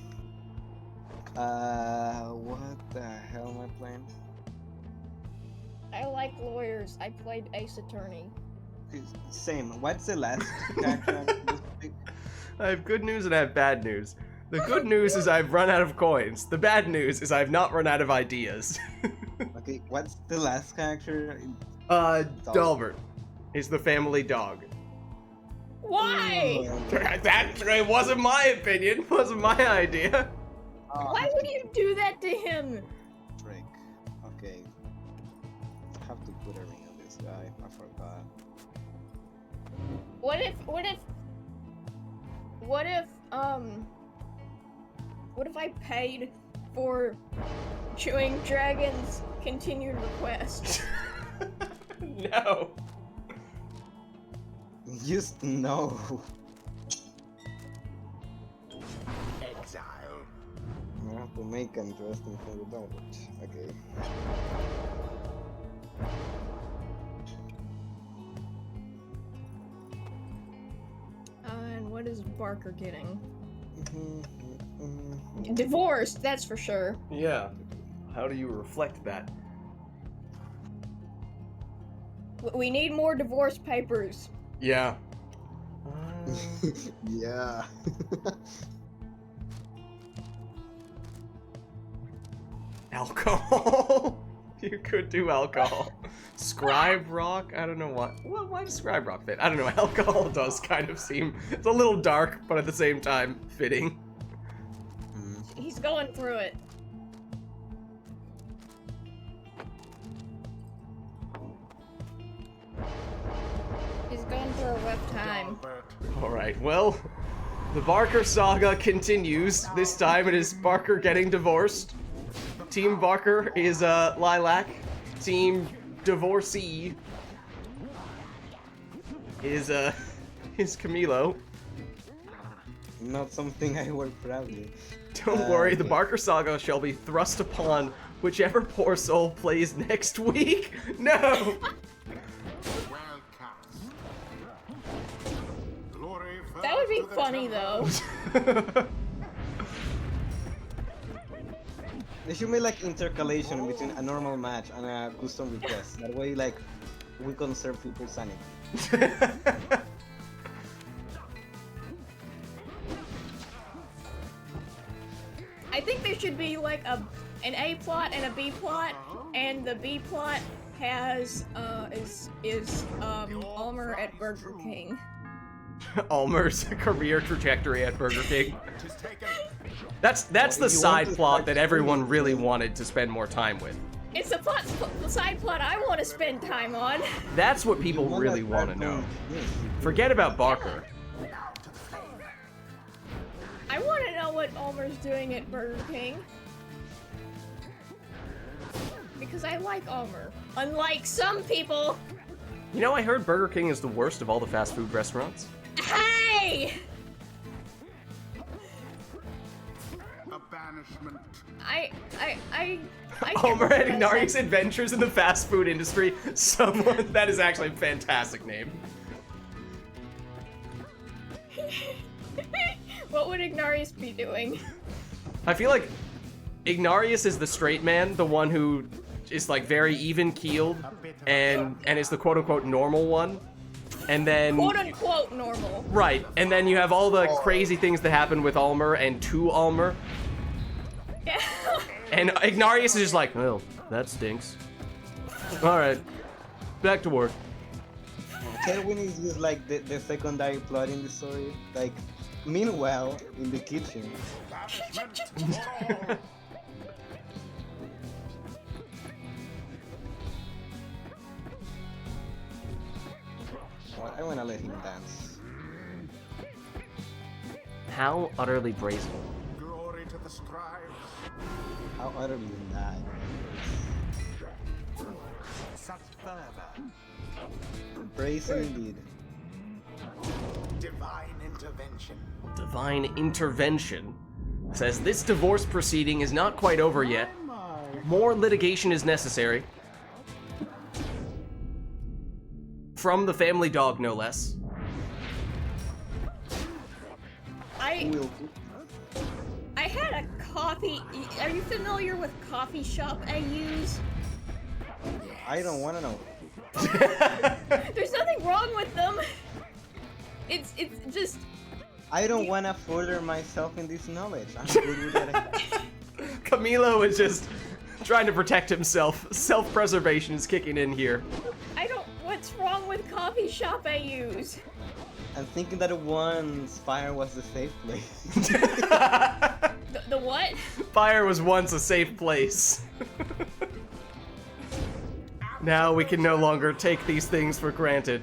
What the hell am I playing? I like lawyers. I played Ace Attorney. Same. What's the last character I'm supposed to pick? I have good news and I have bad news. The good news is I've run out of coins. The bad news is I've not run out of ideas. Okay, what's the last character? Dalbert is the family dog. Why? That wasn't my opinion. Wasn't my idea. Why would you do that to him? Drake. Okay. I have to put a ring on this guy. I forgot. What if I paid for Chewing Dragon's continued request? No. Just no. Exile. I have to make an interesting for the Dalbert. Okay. And what is Barker getting? Divorced, that's for sure. Yeah. How do you reflect that? We need more divorce papers. Yeah. Yeah. Alcohol. You could do alcohol. Scribe rock. I don't know what. Well, why does scribe rock fit? I don't know. Alcohol does kind of seem. It's a little dark, but at the same time fitting. He's going through it. He's going through a rough time. Dalbert. All right. Well, the Barker saga continues. This time it is Barker getting divorced. Team Barker is Lilac. Team Divorcee is Camilo. Not something I work proudly. Don't worry, the okay. Barker Saga shall be thrust upon whichever poor soul plays next week. No! Well cast. Glory That would be first to the funny temple. though. They should make like intercalation between a normal match and a custom request. That way, like, we conserve people's sanity. I think there should be like an A plot and a B plot, and the B plot has is Almer at Burger King. Almer's career trajectory at Burger King. Tis taken. That's Well, the if you want side to plot start that everyone doing really it- wanted to spend more time with. It's the side plot I want to spend time on. That's what people really want to know. Forget about Barker. I want to know what Almer's doing at Burger King. Because I like Almer. Unlike some people. You know, I heard Burger King is the worst of all the fast food restaurants. Hey! A banishment. I Almer can't and Ignari's adventures in the fast food industry. Someone that is actually a fantastic name. What would Ignarius be doing? I feel like Ignarius is the straight man, the one who is like very even keeled and is the quote unquote normal one. And then Quote unquote normal. right, and then you have all the crazy things that happen with Almer and to Almer. Yeah. And Ignarius is just like, well, that stinks. Alright. Back to work. Kerwin is just like the secondary plot in the story. Like, meanwhile, in the kitchen, Banishment for all. well, I wanna let him dance. How utterly brazen. Glory to the scribes. How utterly not. Such fervor. Brazen indeed. Divine intervention. Divine intervention says this divorce proceeding is not quite over yet. More litigation is necessary. From the family dog, no less. I had a coffee. Are you familiar with coffee shop I use? I don't wanna know. There's nothing wrong with them. It's just I don't wanna further myself in this knowledge. I'm good with that. Camilo is just trying to protect himself. Self-preservation is kicking in here. I don't. What's wrong with coffee shop I use? I'm thinking that once Pyre was the safe place. The what? Pyre was once a safe place. Now we can no longer take these things for granted.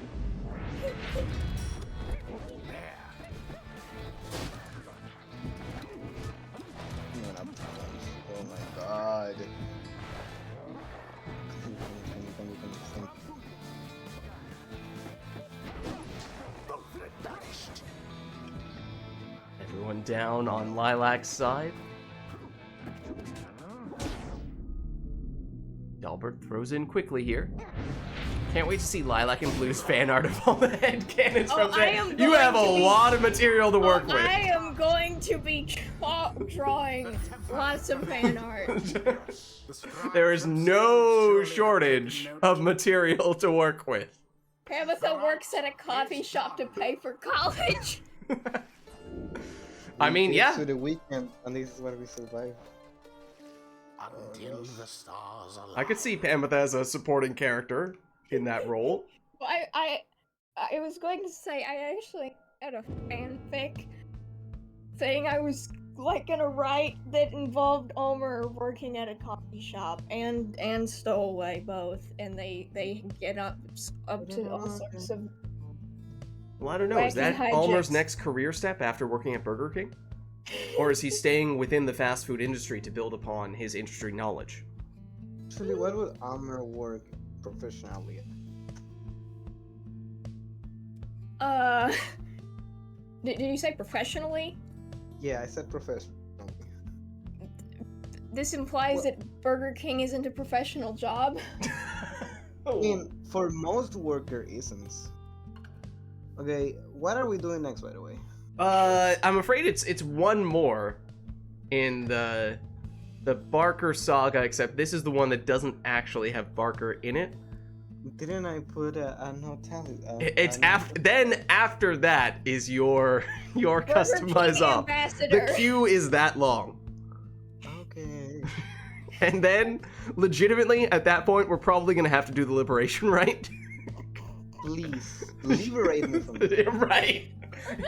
Oh my god. Everyone down on Lilac's side. Dalbert throws in quickly here. Can't wait to see Lilac and Blue's fan art of all the headcanons from I today. am You going have a to be- lot of material to work with. I am going to be drawing lots of fan art. The scribes There is themselves no surely shortage have taken note of material to work with. Tabitha works at a coffee shop to pay for college. I mean, yeah. To the weekend, and this is what we survive. until the stars align. I could see Pamela as a supporting character in that role. Well, I was going to say I actually had a fanfic thing I was like gonna write that involved Omer working at a coffee shop and Stowaway both, and they get up to all sorts of. Well, I don't know. Is that Wacky Almer's hijinks. next career step after working at Burger King? Or is he staying within the fast food industry to build upon his industry knowledge? Actually, what would Amr work professionally? Uh, did you say professionally? Yeah, I said professional. This implies that Burger King isn't a professional job. I mean, for most worker isn't. Okay, what are we doing next, by the way? I'm afraid it's one more in the Barker saga, except this is the one that doesn't actually have Barker in it. Didn't I put a note? It's after. Then after that is your customize King off. ambassador. The queue is that long, Okay. and then legitimately at that point we're probably gonna have to do the liberation rite. Please liberate me from this. Right.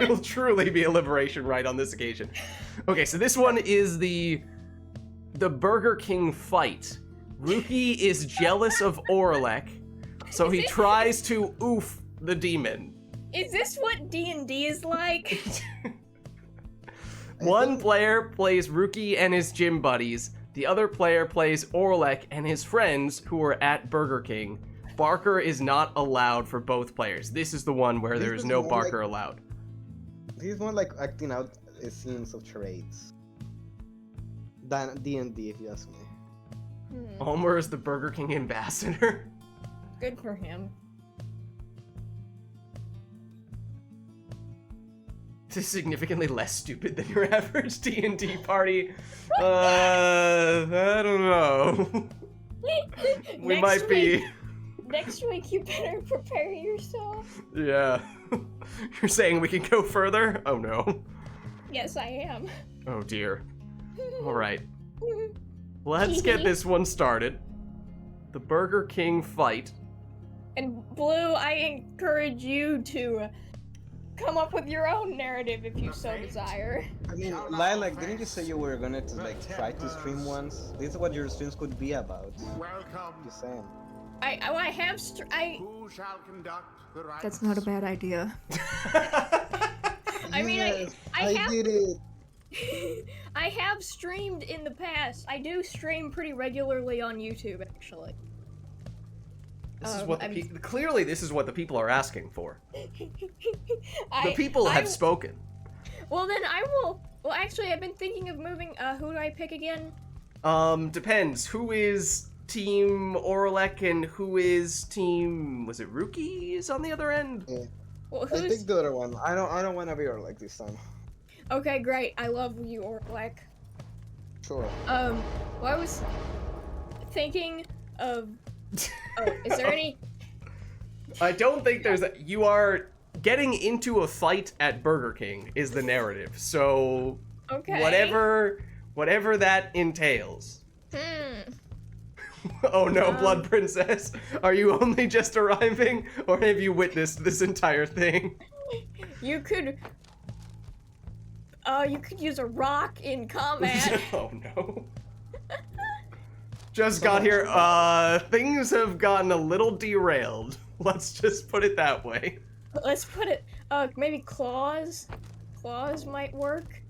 It'll truly be a liberation rite on this occasion. Okay, so this one is the Burger King fight. Ruki is jealous of Orlek, so he tries to oof the demon. Is this what D&D is like? One player plays Ruki and his gym buddies. The other player plays Orlek and his friends who are at Burger King. Barker is not allowed for both players. This is the one where there is no Barker allowed. This is more like acting out scenes of charades than D&D, if you ask me. Homer is the Burger King ambassador. Good for him. This is significantly less stupid than your average D&D party. I don't know. We might be. Next week, you better prepare yourself. Yeah. You're saying we can go further? Oh no. Yes, I am. Oh dear. Alright. Let's get this one started. The Burger King fight. And Blue, I encourage you to come up with your own narrative if you so desire. I mean, Lilac, didn't you say you were gonna try to stream once? This is what your streams could be about. Welcome. Just saying. I have Who shall conduct the rites? That's not a bad idea. I mean, Yes, I have did it. I have streamed in the past. I do stream pretty regularly on YouTube, actually. This is what clearly this is what the people are asking for. I, The people have spoken. Well, then I will. Well, actually, I've been thinking of moving. Who do I pick again? Depends. Who is Team Orlek and who is Team? Was it Ruki? Is on the other end? Yeah. Well, I who's? think the other one. I don't want to be Orlek this time. Okay, great. I love you, Orlek. Sure. Well, I was thinking of. Oh, is there any? I don't think there's a, you are getting into a fight at Burger King is the narrative. So Okay. whatever that entails. Oh no, Blood Princess. Are you only just arriving or have you witnessed this entire thing? You could use a rock in combat. Oh no. Just got here. Things have gotten a little derailed. Let's just put it that way. Let's put it. Maybe claws. Claws might work.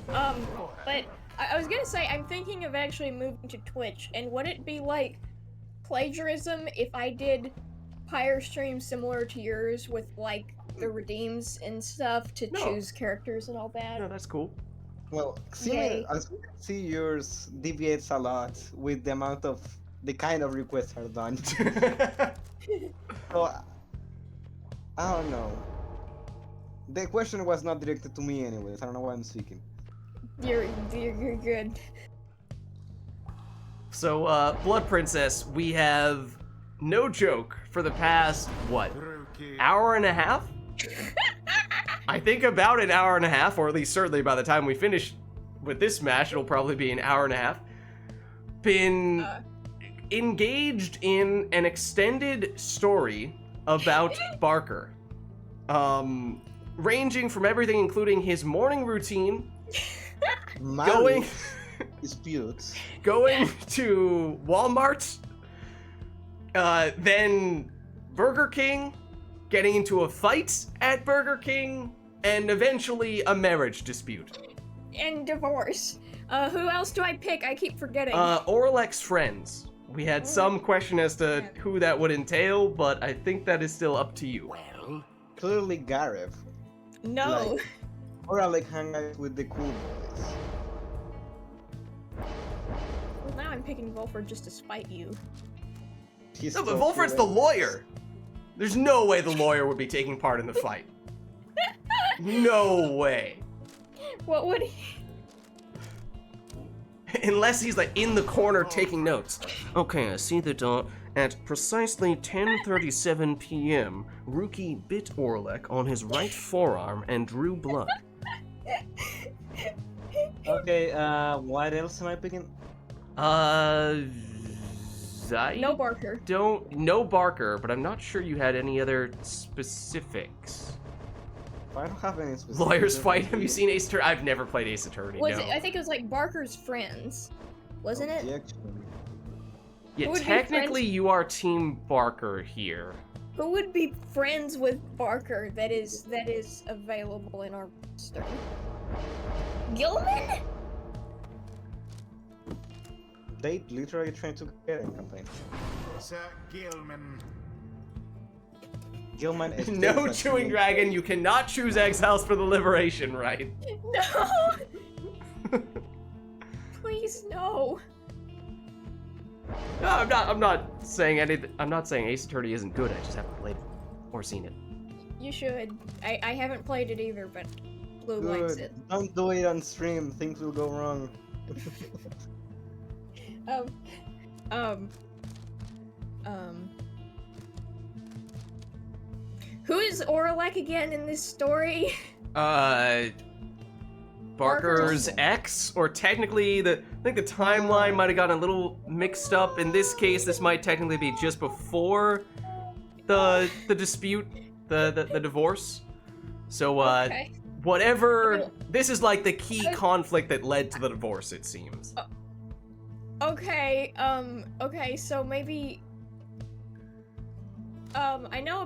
But I was gonna say I'm thinking of actually moving to Twitch, and would it be like plagiarism if I did Pyre streams similar to yours with like the redeems and stuff to No. choose characters and all that? No, that's cool. Well, Yay. as we can see, yours deviates a lot with the amount of the kind of requests are done. So I don't know. The question was not directed to me, anyways. I don't know why I'm speaking. You're good. So, Blood Princess, we have no joke for the past, what, hour and a half? I think about an hour and a half, or at least certainly by the time we finish with this match, it'll probably be an hour and a half. Been engaged in an extended story about Barker. Ranging from everything including his morning routine, going disputes, going to Walmart, then Burger King, getting into a fight at Burger King, and eventually a marriage dispute. And divorce. Who else do I pick? I keep forgetting. Orlek's friends. We had some question as to who that would entail, but I think that is still up to you. Well, Clearly Gareth. No. Like, or I like hang out with the cool boys. Well, now I'm picking Volford just to spite you. He's No, but so Volfred's the cool. lawyer. There's no way the lawyer would be taking part in the fight. No way. What would he? Unless he's like in the corner taking notes. Okay, I see that at precisely 10:37 p.m., Rookie bit Orlek on his right forearm and drew blood. Okay, what else am I picking? I No Barker. no Barker, but I'm not sure you had any other specifics. I don't have any specific. Lawyers fight. Have you seen Ace Attorney? I've never played Ace Attorney. Was No. it? I think it was like Barker's friends, wasn't it? Objection. Yeah, Who would be technically friends? you are Team Barker here. Who would be friends with Barker that is available in our roster? Gilman? They literally trying to get in campaign. Sir Gilman. Gilman is No just a chewing team. dragon. You cannot choose Exiles for the Liberation, right? No. Please no. No, I'm not saying anything. I'm not saying Ace Attorney isn't good. I just haven't played it or seen it. You should. I haven't played it either, but Blue likes Good. it. Don't do it on stream. Things will go wrong. Who is Orlek again in this story? Barker's Barker's- ex, or technically I think the timeline might have gotten a little mixed up. In this case, this might technically be just before the dispute, the divorce. So Okay. whatever. This is like the key conflict that led to the divorce. It seems. Okay, okay, so maybe, I know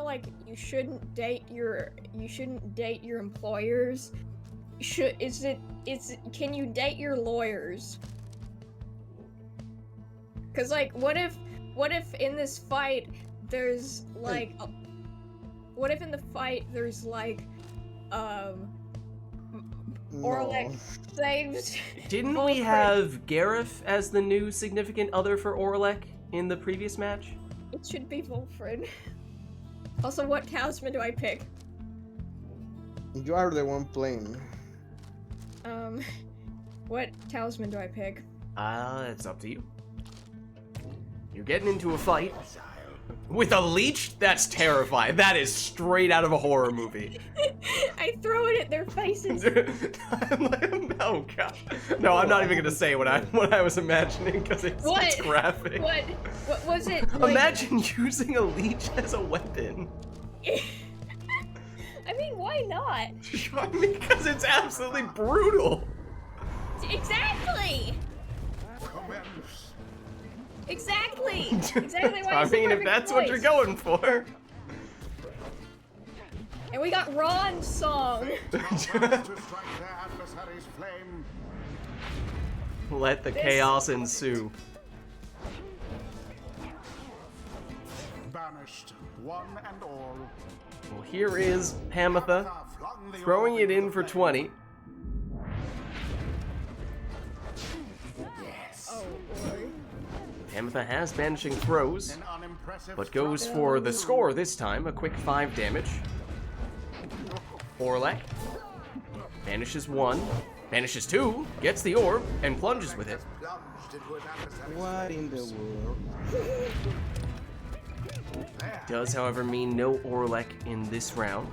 like you shouldn't date your employers. Can you date your lawyers? Cause like, what if in this fight there's like, what if in the fight there's like, Orlek saves. Didn't we Volfred. have Gareth as the new significant other for Orlek in the previous match? It should be Volfred. Also, what talisman do I pick? You are the one playing. What talisman do I pick? It's up to you. You're getting into a fight with a leech? That's terrifying. That is straight out of a horror movie. I throw it at their faces. I'm like, oh god. No, I'm not even gonna say what I was imagining because it's graphic. What was it? Like... Imagine using a leech as a weapon. I mean, why not? I mean, because it's absolutely brutal. Exactly. Commence. Exactly. Exactly. Why I is the mean, if perfect that's what you're voice. going for. And we got Ron's song. To strike their adversary's flame. Let the chaos ensue. Banished, one and all. Well, here is Hamatha Flung the throwing orb it in into for flame. 20. Yes. Oh boy. Hamatha has banishing throws, An unimpressive but goes strike. for the score this time, a quick 5 damage. Orlek banishes 1, banishes 2, gets the orb, and plunges with it. Plunged into an adversary's What in the world? There. Does, however, mean no Orlek in this round.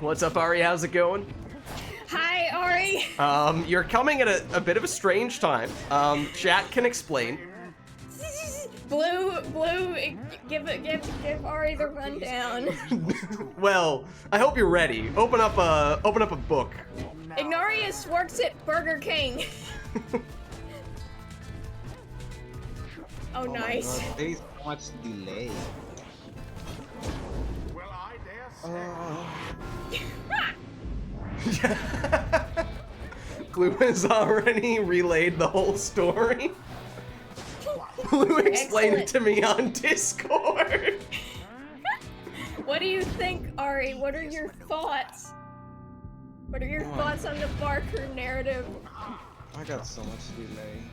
What's up, Ari? How's it going? Hi, Ari. You're coming at a bit of a strange time. Chat can explain. Blue, give Ari the rundown. Well, I hope you're ready. Open up a book. Ignarius works at Burger King. Oh, my nice. God, there is so much delay. Well, I dare say. Blue has already relayed the whole story. Blue explained it to me on Discord. What do you think, Ari? What are your thoughts? What are your thoughts on the Barker narrative? I got so much delay.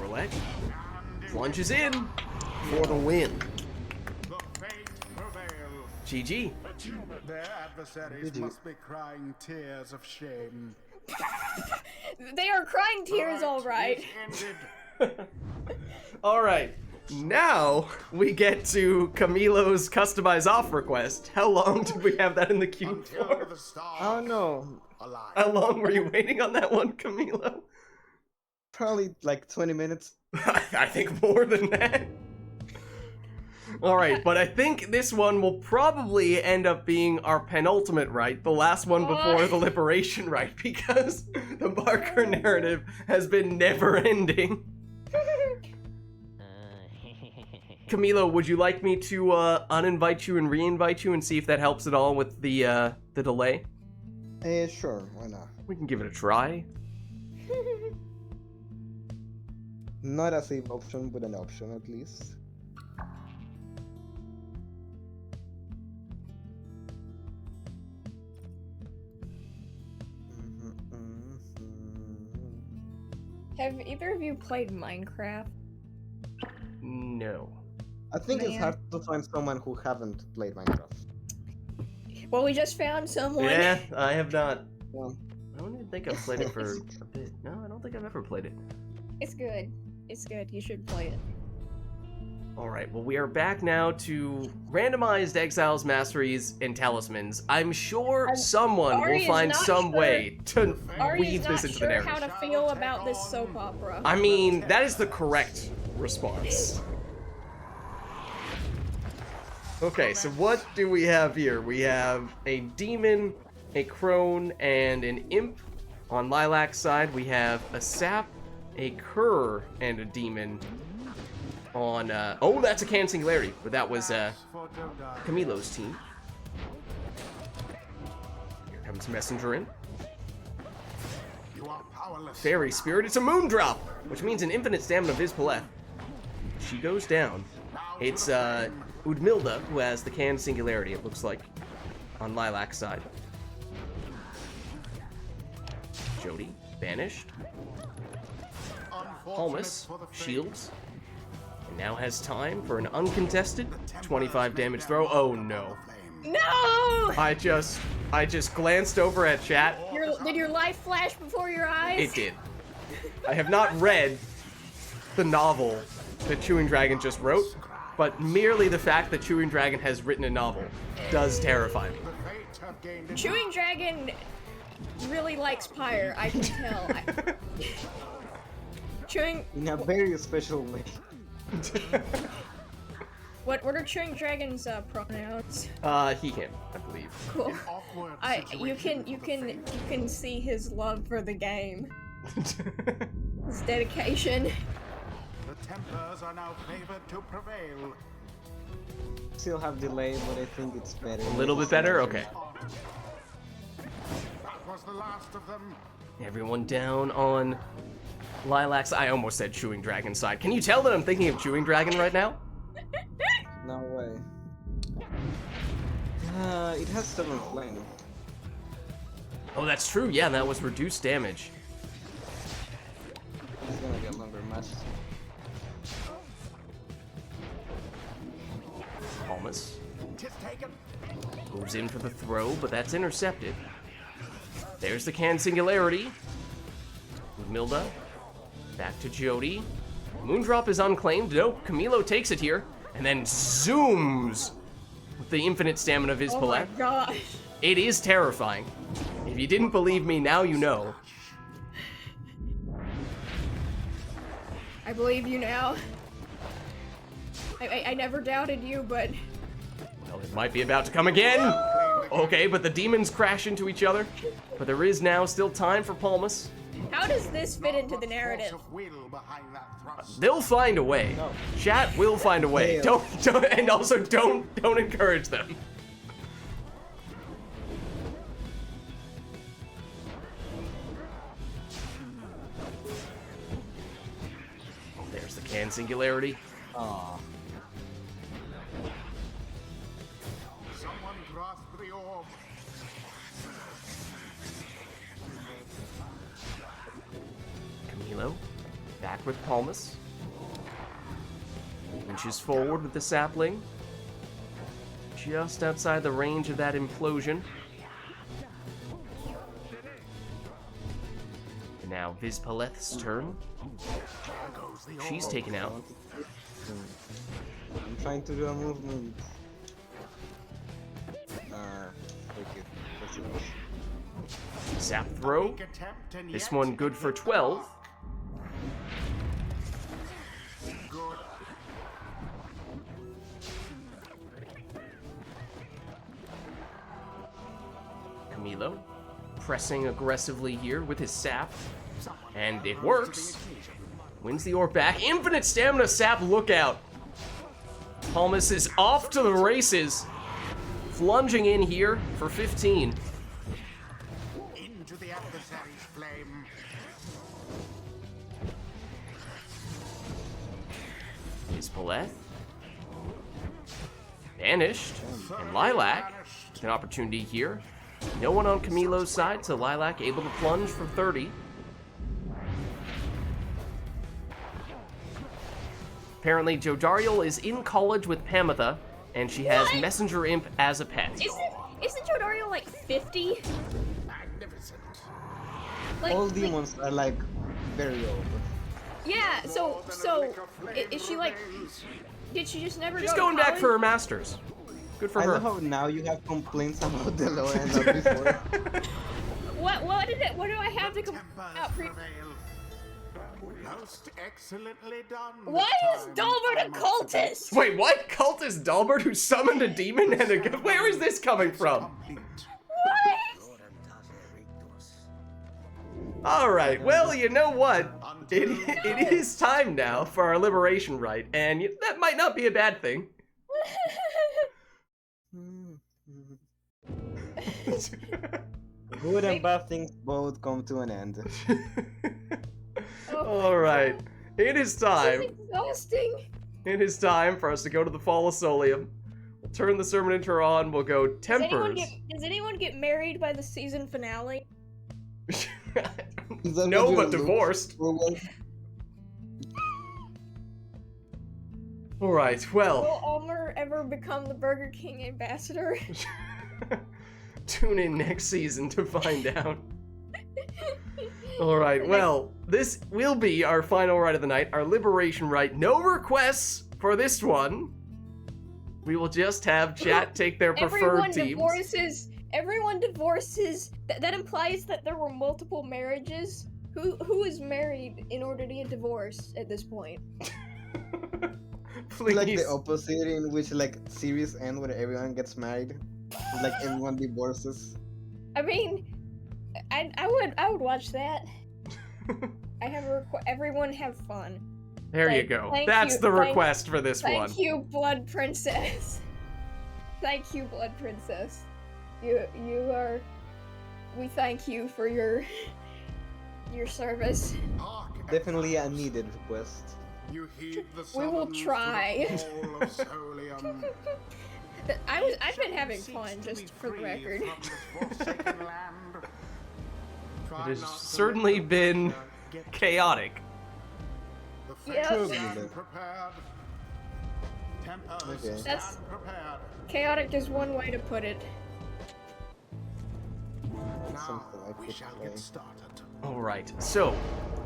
Orlek plunges in for the win. The fate prevail. GG. Their adversaries must be crying tears of shame. They are crying tears, all right. Ended. Alright, now we get to Camilo's customize off request. How long did we have that in the queue Until for? the stars Oh no, align. How long were you waiting on that one, Camilo? probably like 20 minutes. I think more than that. Alright, but I think this one will probably end up being our penultimate rite, the last one before the liberation rite, because the Barker narrative has been never ending. Camilo, would you like me to uninvite you and re-invite you and see if that helps at all with the delay? Sure, why not? We can give it a try. Not a safe option, but an option at least. Have either of you played Minecraft? No. I think it's Man. hard to find someone who haven't played Minecraft. Well, we just found someone. Yeah, I have not. Well, I don't even think I've played it for a bit. No, I don't think I've ever played it. It's good. It's good. You should play it. Alright, well we are back now to randomized exiles, masteries, and talismans. I'm sure someone Ari will is find not some sure- way to Ari weave is this not into the sure how narrative. to feel about this soap opera. I mean, that is the correct response. Okay, so what do we have here? We have a demon, a crone, and an imp. On Lilac's side, we have a sap, a cur, and a demon. On, oh, that's a can singularity, but that was, For Dodai. Camilo's team. Here comes Messenger in. You are powerless. Fairy Spirit, it's a moon drop, which means an infinite stamina Vids Paleth. She goes down. It's Udmilda who has the can singularity, it looks like, on Lilac's side. Jody, banished. Palmas, shields. And now has time for an uncontested 25 damage throw. Oh no. No! I just glanced over at chat. Did your life flash before your eyes? It did. I have not read the novel that Chewing Dragon just wrote, but merely the fact that Chewing Dragon has written a novel does terrify me. The fates have gained Chewing Dragon really likes Pyre, I can tell. Chewing... in a very special way. What are Chewing Dragon's pronouns? He, him, I believe. Cool. awkward You situation can see his love for the game. His dedication. The Templars are now favored to prevail. Still have delay, but I think it's better. A little bit better? Okay. That was the last of them. Everyone down on Lilac's. I almost said Chewing Dragon side. Can you tell that I'm thinking of Chewing Dragon right now? No way. It has 7 flame. Oh, that's true. Yeah, that was reduced damage. It's gonna be a longer match. Palmas Tis taken. moves in for the throw, but that's intercepted. There's the can singularity. Milda. Back to Jody. Moondrop is unclaimed. Nope, Camilo takes it here. And then zooms with the infinite stamina of his Oh my Palette. gosh. It is terrifying. If you didn't believe me, now you know. I believe you now. I never doubted you, but... Well, it might be about to come again. Okay, but the demons crash into each other. But there is now still time for Palmas. How does this fit into the narrative? They'll find a way. No. Chat will find a way. Fail. Don't, and also don't encourage them. There's the can singularity. Aw. Someone grasp the orb. Camilo, back with Palmas. Inches forward with the sapling. Just outside the range of that implosion. And now Vizpaleth's turn. She's taken out. I'm trying to do a movement. Okay. Let's see this. Sap throw. Big attempt and This yet one good for hit the 12. mark. Good. Camilo pressing aggressively here with his sap. And it works. Wins the orb back. Infinite stamina sap, look out. Palmas is off to the races. Plunging in here for 15. Into the adversary's flame. Vizpaleth. Banished. And Lilac. An opportunity here. No one on Camilo's side, so Lilac able to plunge for 30. Apparently, Jodariel is in college with Pamitha, and she has What? Messenger Imp as a pet. Isn't Jodariel like 50? Magnificent. Like, All demons are like very old. yeah. So is she like? Did she just never? She's go to going back college? for her masters. Good for I her. love how now you have complaints about the lower end of before. What did it? What do I have to come out for? Most excellently done. Why is this time, Dalbert I a must cultist? Wait, what? Cultist Dalbert who summoned a demon and a... Where is this coming from? complete. What? Alright, well, you know what? It is time now for our liberation rite, and that might not be a bad thing. Good and bad things both come to an end. Alright, it is This time. is exhausting. It is time for us to go to the Fall of Solium. We'll turn the Sermonitor on, we'll go Tempers. Does anyone get married by the season finale? Is that No, what but you're looking divorced. for? Alright, Will well, Ulmer ever become the Burger King ambassador? tune in next season to find out. Alright, well, this will be our final rite of the night, our liberation rite. No requests for this one. We will just have chat take their preferred teams. Everyone divorces. That implies that there were multiple marriages. Who is married in order to get divorced at this point? Please. Like the opposite in which like series end where everyone gets married. Like everyone divorces. I mean, I would watch that. I have a everyone have fun. There you go. Thank That's you, the thank- request for this one. Thank you, Blood Princess. Thank you, Blood Princess. You are. We thank you for your service. Hark, Definitely a needed request. you heed the We will summons to try. the call of Solium. I've been having fun, Seeks to be just for the free record. from this forsaken land. Try It has not to certainly let the been danger get chaotic. the Yeah. French Turbulent. stand prepared. Tempers Okay. stand That's- prepared. Chaotic is one way to put it. Now Something I we could shall play. get started. Alright, so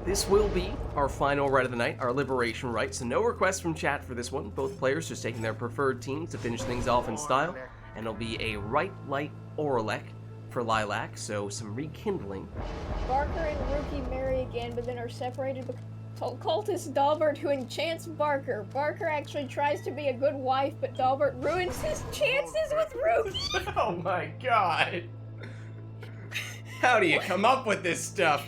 this will be our final rite of the night, our liberation rite. So no requests from chat for this one. Both players just taking their preferred teams to finish things off in style. And it'll be a Rite Light Oralek for Lilac, so some rekindling. Barker and Rookie marry again, but then are separated because cultist Dalbert who enchants Barker. Barker actually tries to be a good wife, but Dalbert ruins his chances with Ruth. Oh my god! How do you come up with this stuff?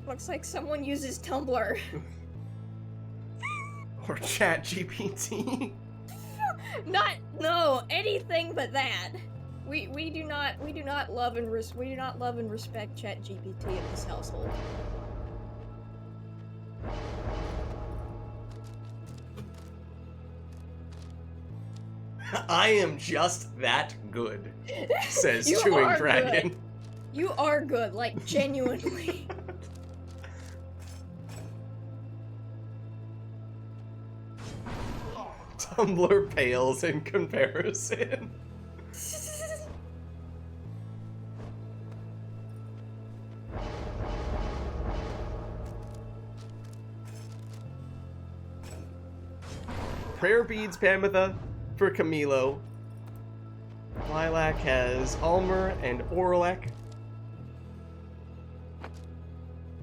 Looks like someone uses Tumblr. Or ChatGPT. No, anything but that. We do not love and respect ChatGPT in this household. I am just that good, says You Chewing are Dragon. good. You are good, like genuinely. Tumblr pales in comparison. Prayer beads, Pamitha, for Camilo. Lilac has Almer and Orlek.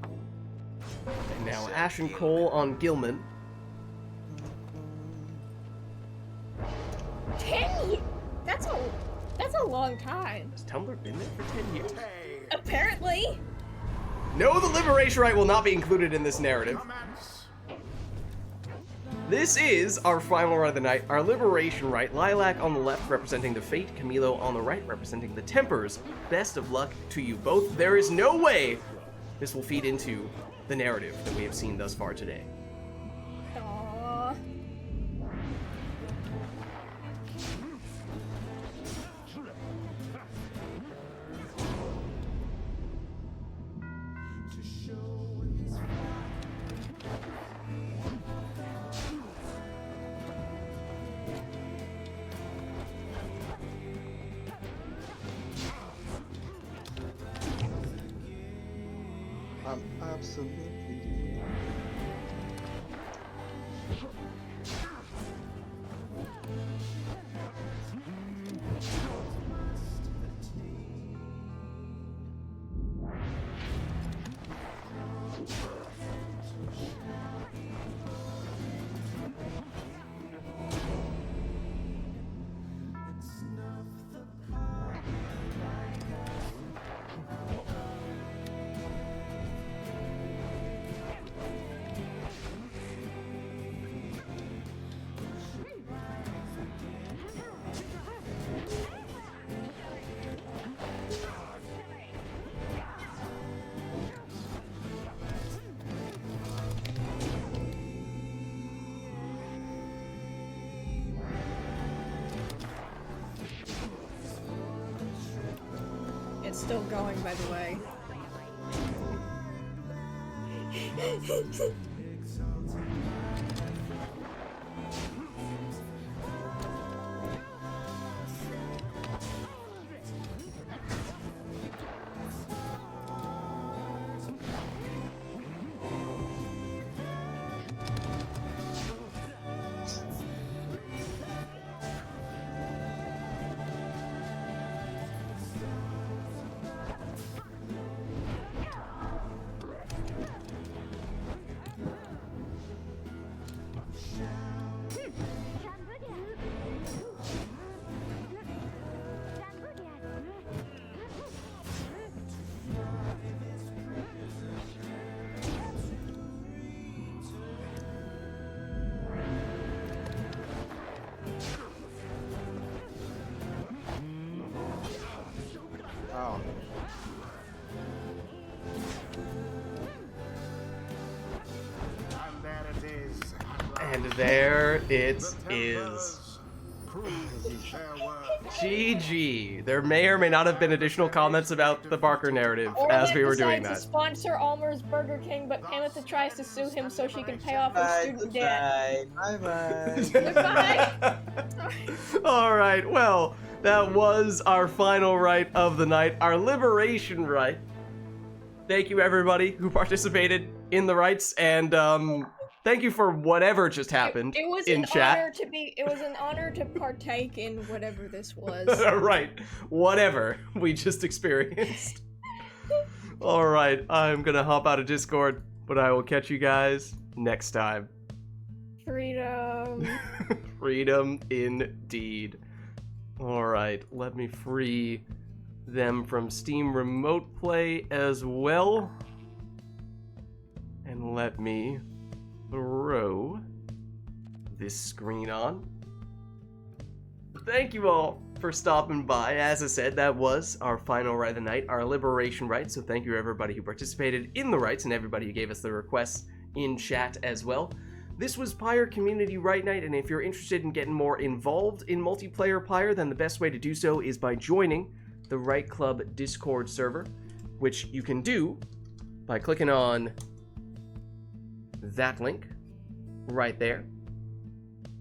And now Ash and Cole on Gilman. 10 years? That's a long time. Has Tumblr been there for 10 years? Apparently. No, the Liberation Rite will not be included in this narrative. Commence. This is our final rite of the night, our Liberation Rite. Lilac on the left representing the Fate, Camilo on the right representing the Tempers. Best of luck to you both. There is no way this will feed into the narrative that we have seen thus far today. Aww. Absolutely. It's still going, by the way. Oh. And there it is. And there it The is. Templars proved their worth. GG. There may or may not have been additional comments about the Barker narrative as we were doing decides that. to sponsor Almer's Burger King, but Pamitha tries to sue him so she can pay off her student debt. Bye. Goodbye. Alright, well, that was our final rite of the night, our Liberation Rite. Thank you everybody who participated in the rites, and thank you for whatever just happened It was in an chat. honor to be. It was an honor to partake in whatever this was. Right, whatever we just experienced. Alright, I'm gonna hop out of Discord, but I will catch you guys next time. Freedom. Freedom indeed. Alright, let me free them from Steam Remote Play as well. And let me throw this screen on. Thank you all for stopping by. As I said, that was our final Rite of the Night, our Liberation Rite. So thank you to everybody who participated in the rites and everybody who gave us the requests in chat as well. This was Pyre Community Rite Night, and if you're interested in getting more involved in multiplayer Pyre, then the best way to do so is by joining the Rite Club Discord server, which you can do by clicking on that link right there.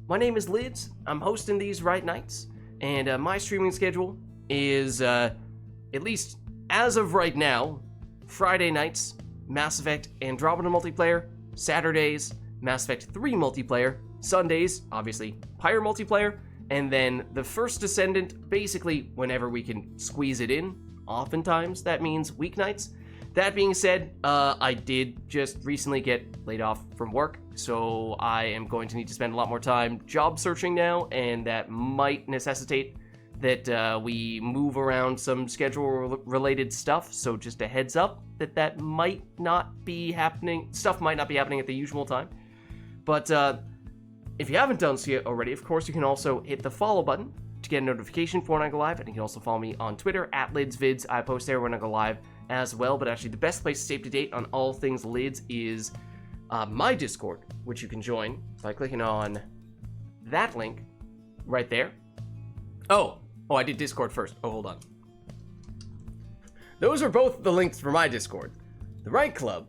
My name is Lids. I'm hosting these Rite Nights, and my streaming schedule is, at least as of right now, Friday nights, Mass Effect Andromeda multiplayer, Saturdays, Mass Effect 3 multiplayer, Sundays, obviously, Pyre multiplayer, and then the First Descendant, basically whenever we can squeeze it in. Oftentimes, that means weeknights. That being said, I did just recently get laid off from work, so I am going to need to spend a lot more time job searching now, and that might necessitate that we move around some schedule-related stuff, so just a heads up that might not be happening. Stuff might not be happening at the usual time. But if you haven't done so yet already, of course, you can also hit the follow button to get a notification for when I go live, and you can also follow me on Twitter, @LidsVids. I post there when I go live as well, but actually the best place to stay up to date on all things Lids is my Discord, which you can join by clicking on that link right there. Oh, I did Discord first. Oh, hold on. Those are both the links for my Discord. The Rite Club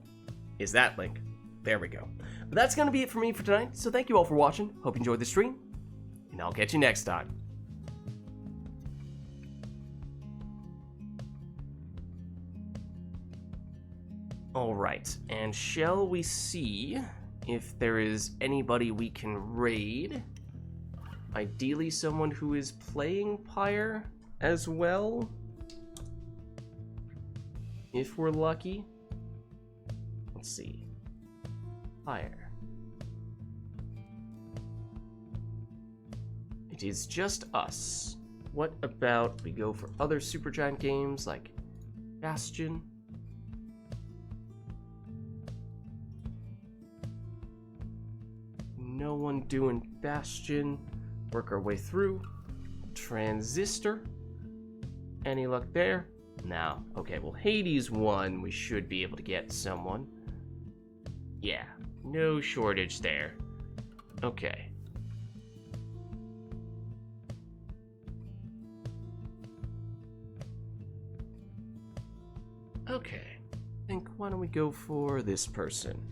is that link. There we go. But that's going to be it for me for tonight, so thank you all for watching. Hope you enjoyed the stream, and I'll catch you next time. Alright, and shall we see if there is anybody we can raid? Ideally someone who is playing Pyre as well, if we're lucky. Let's see. Pyre. It is just us. What about we go for other Supergiant games like Bastion? No one doing Bastion. Work our way through. Transistor. Any luck there? No. Okay, well, Hades 1, we should be able to get someone. Yeah, no shortage there. Okay. Okay. I think, why don't we go for this person?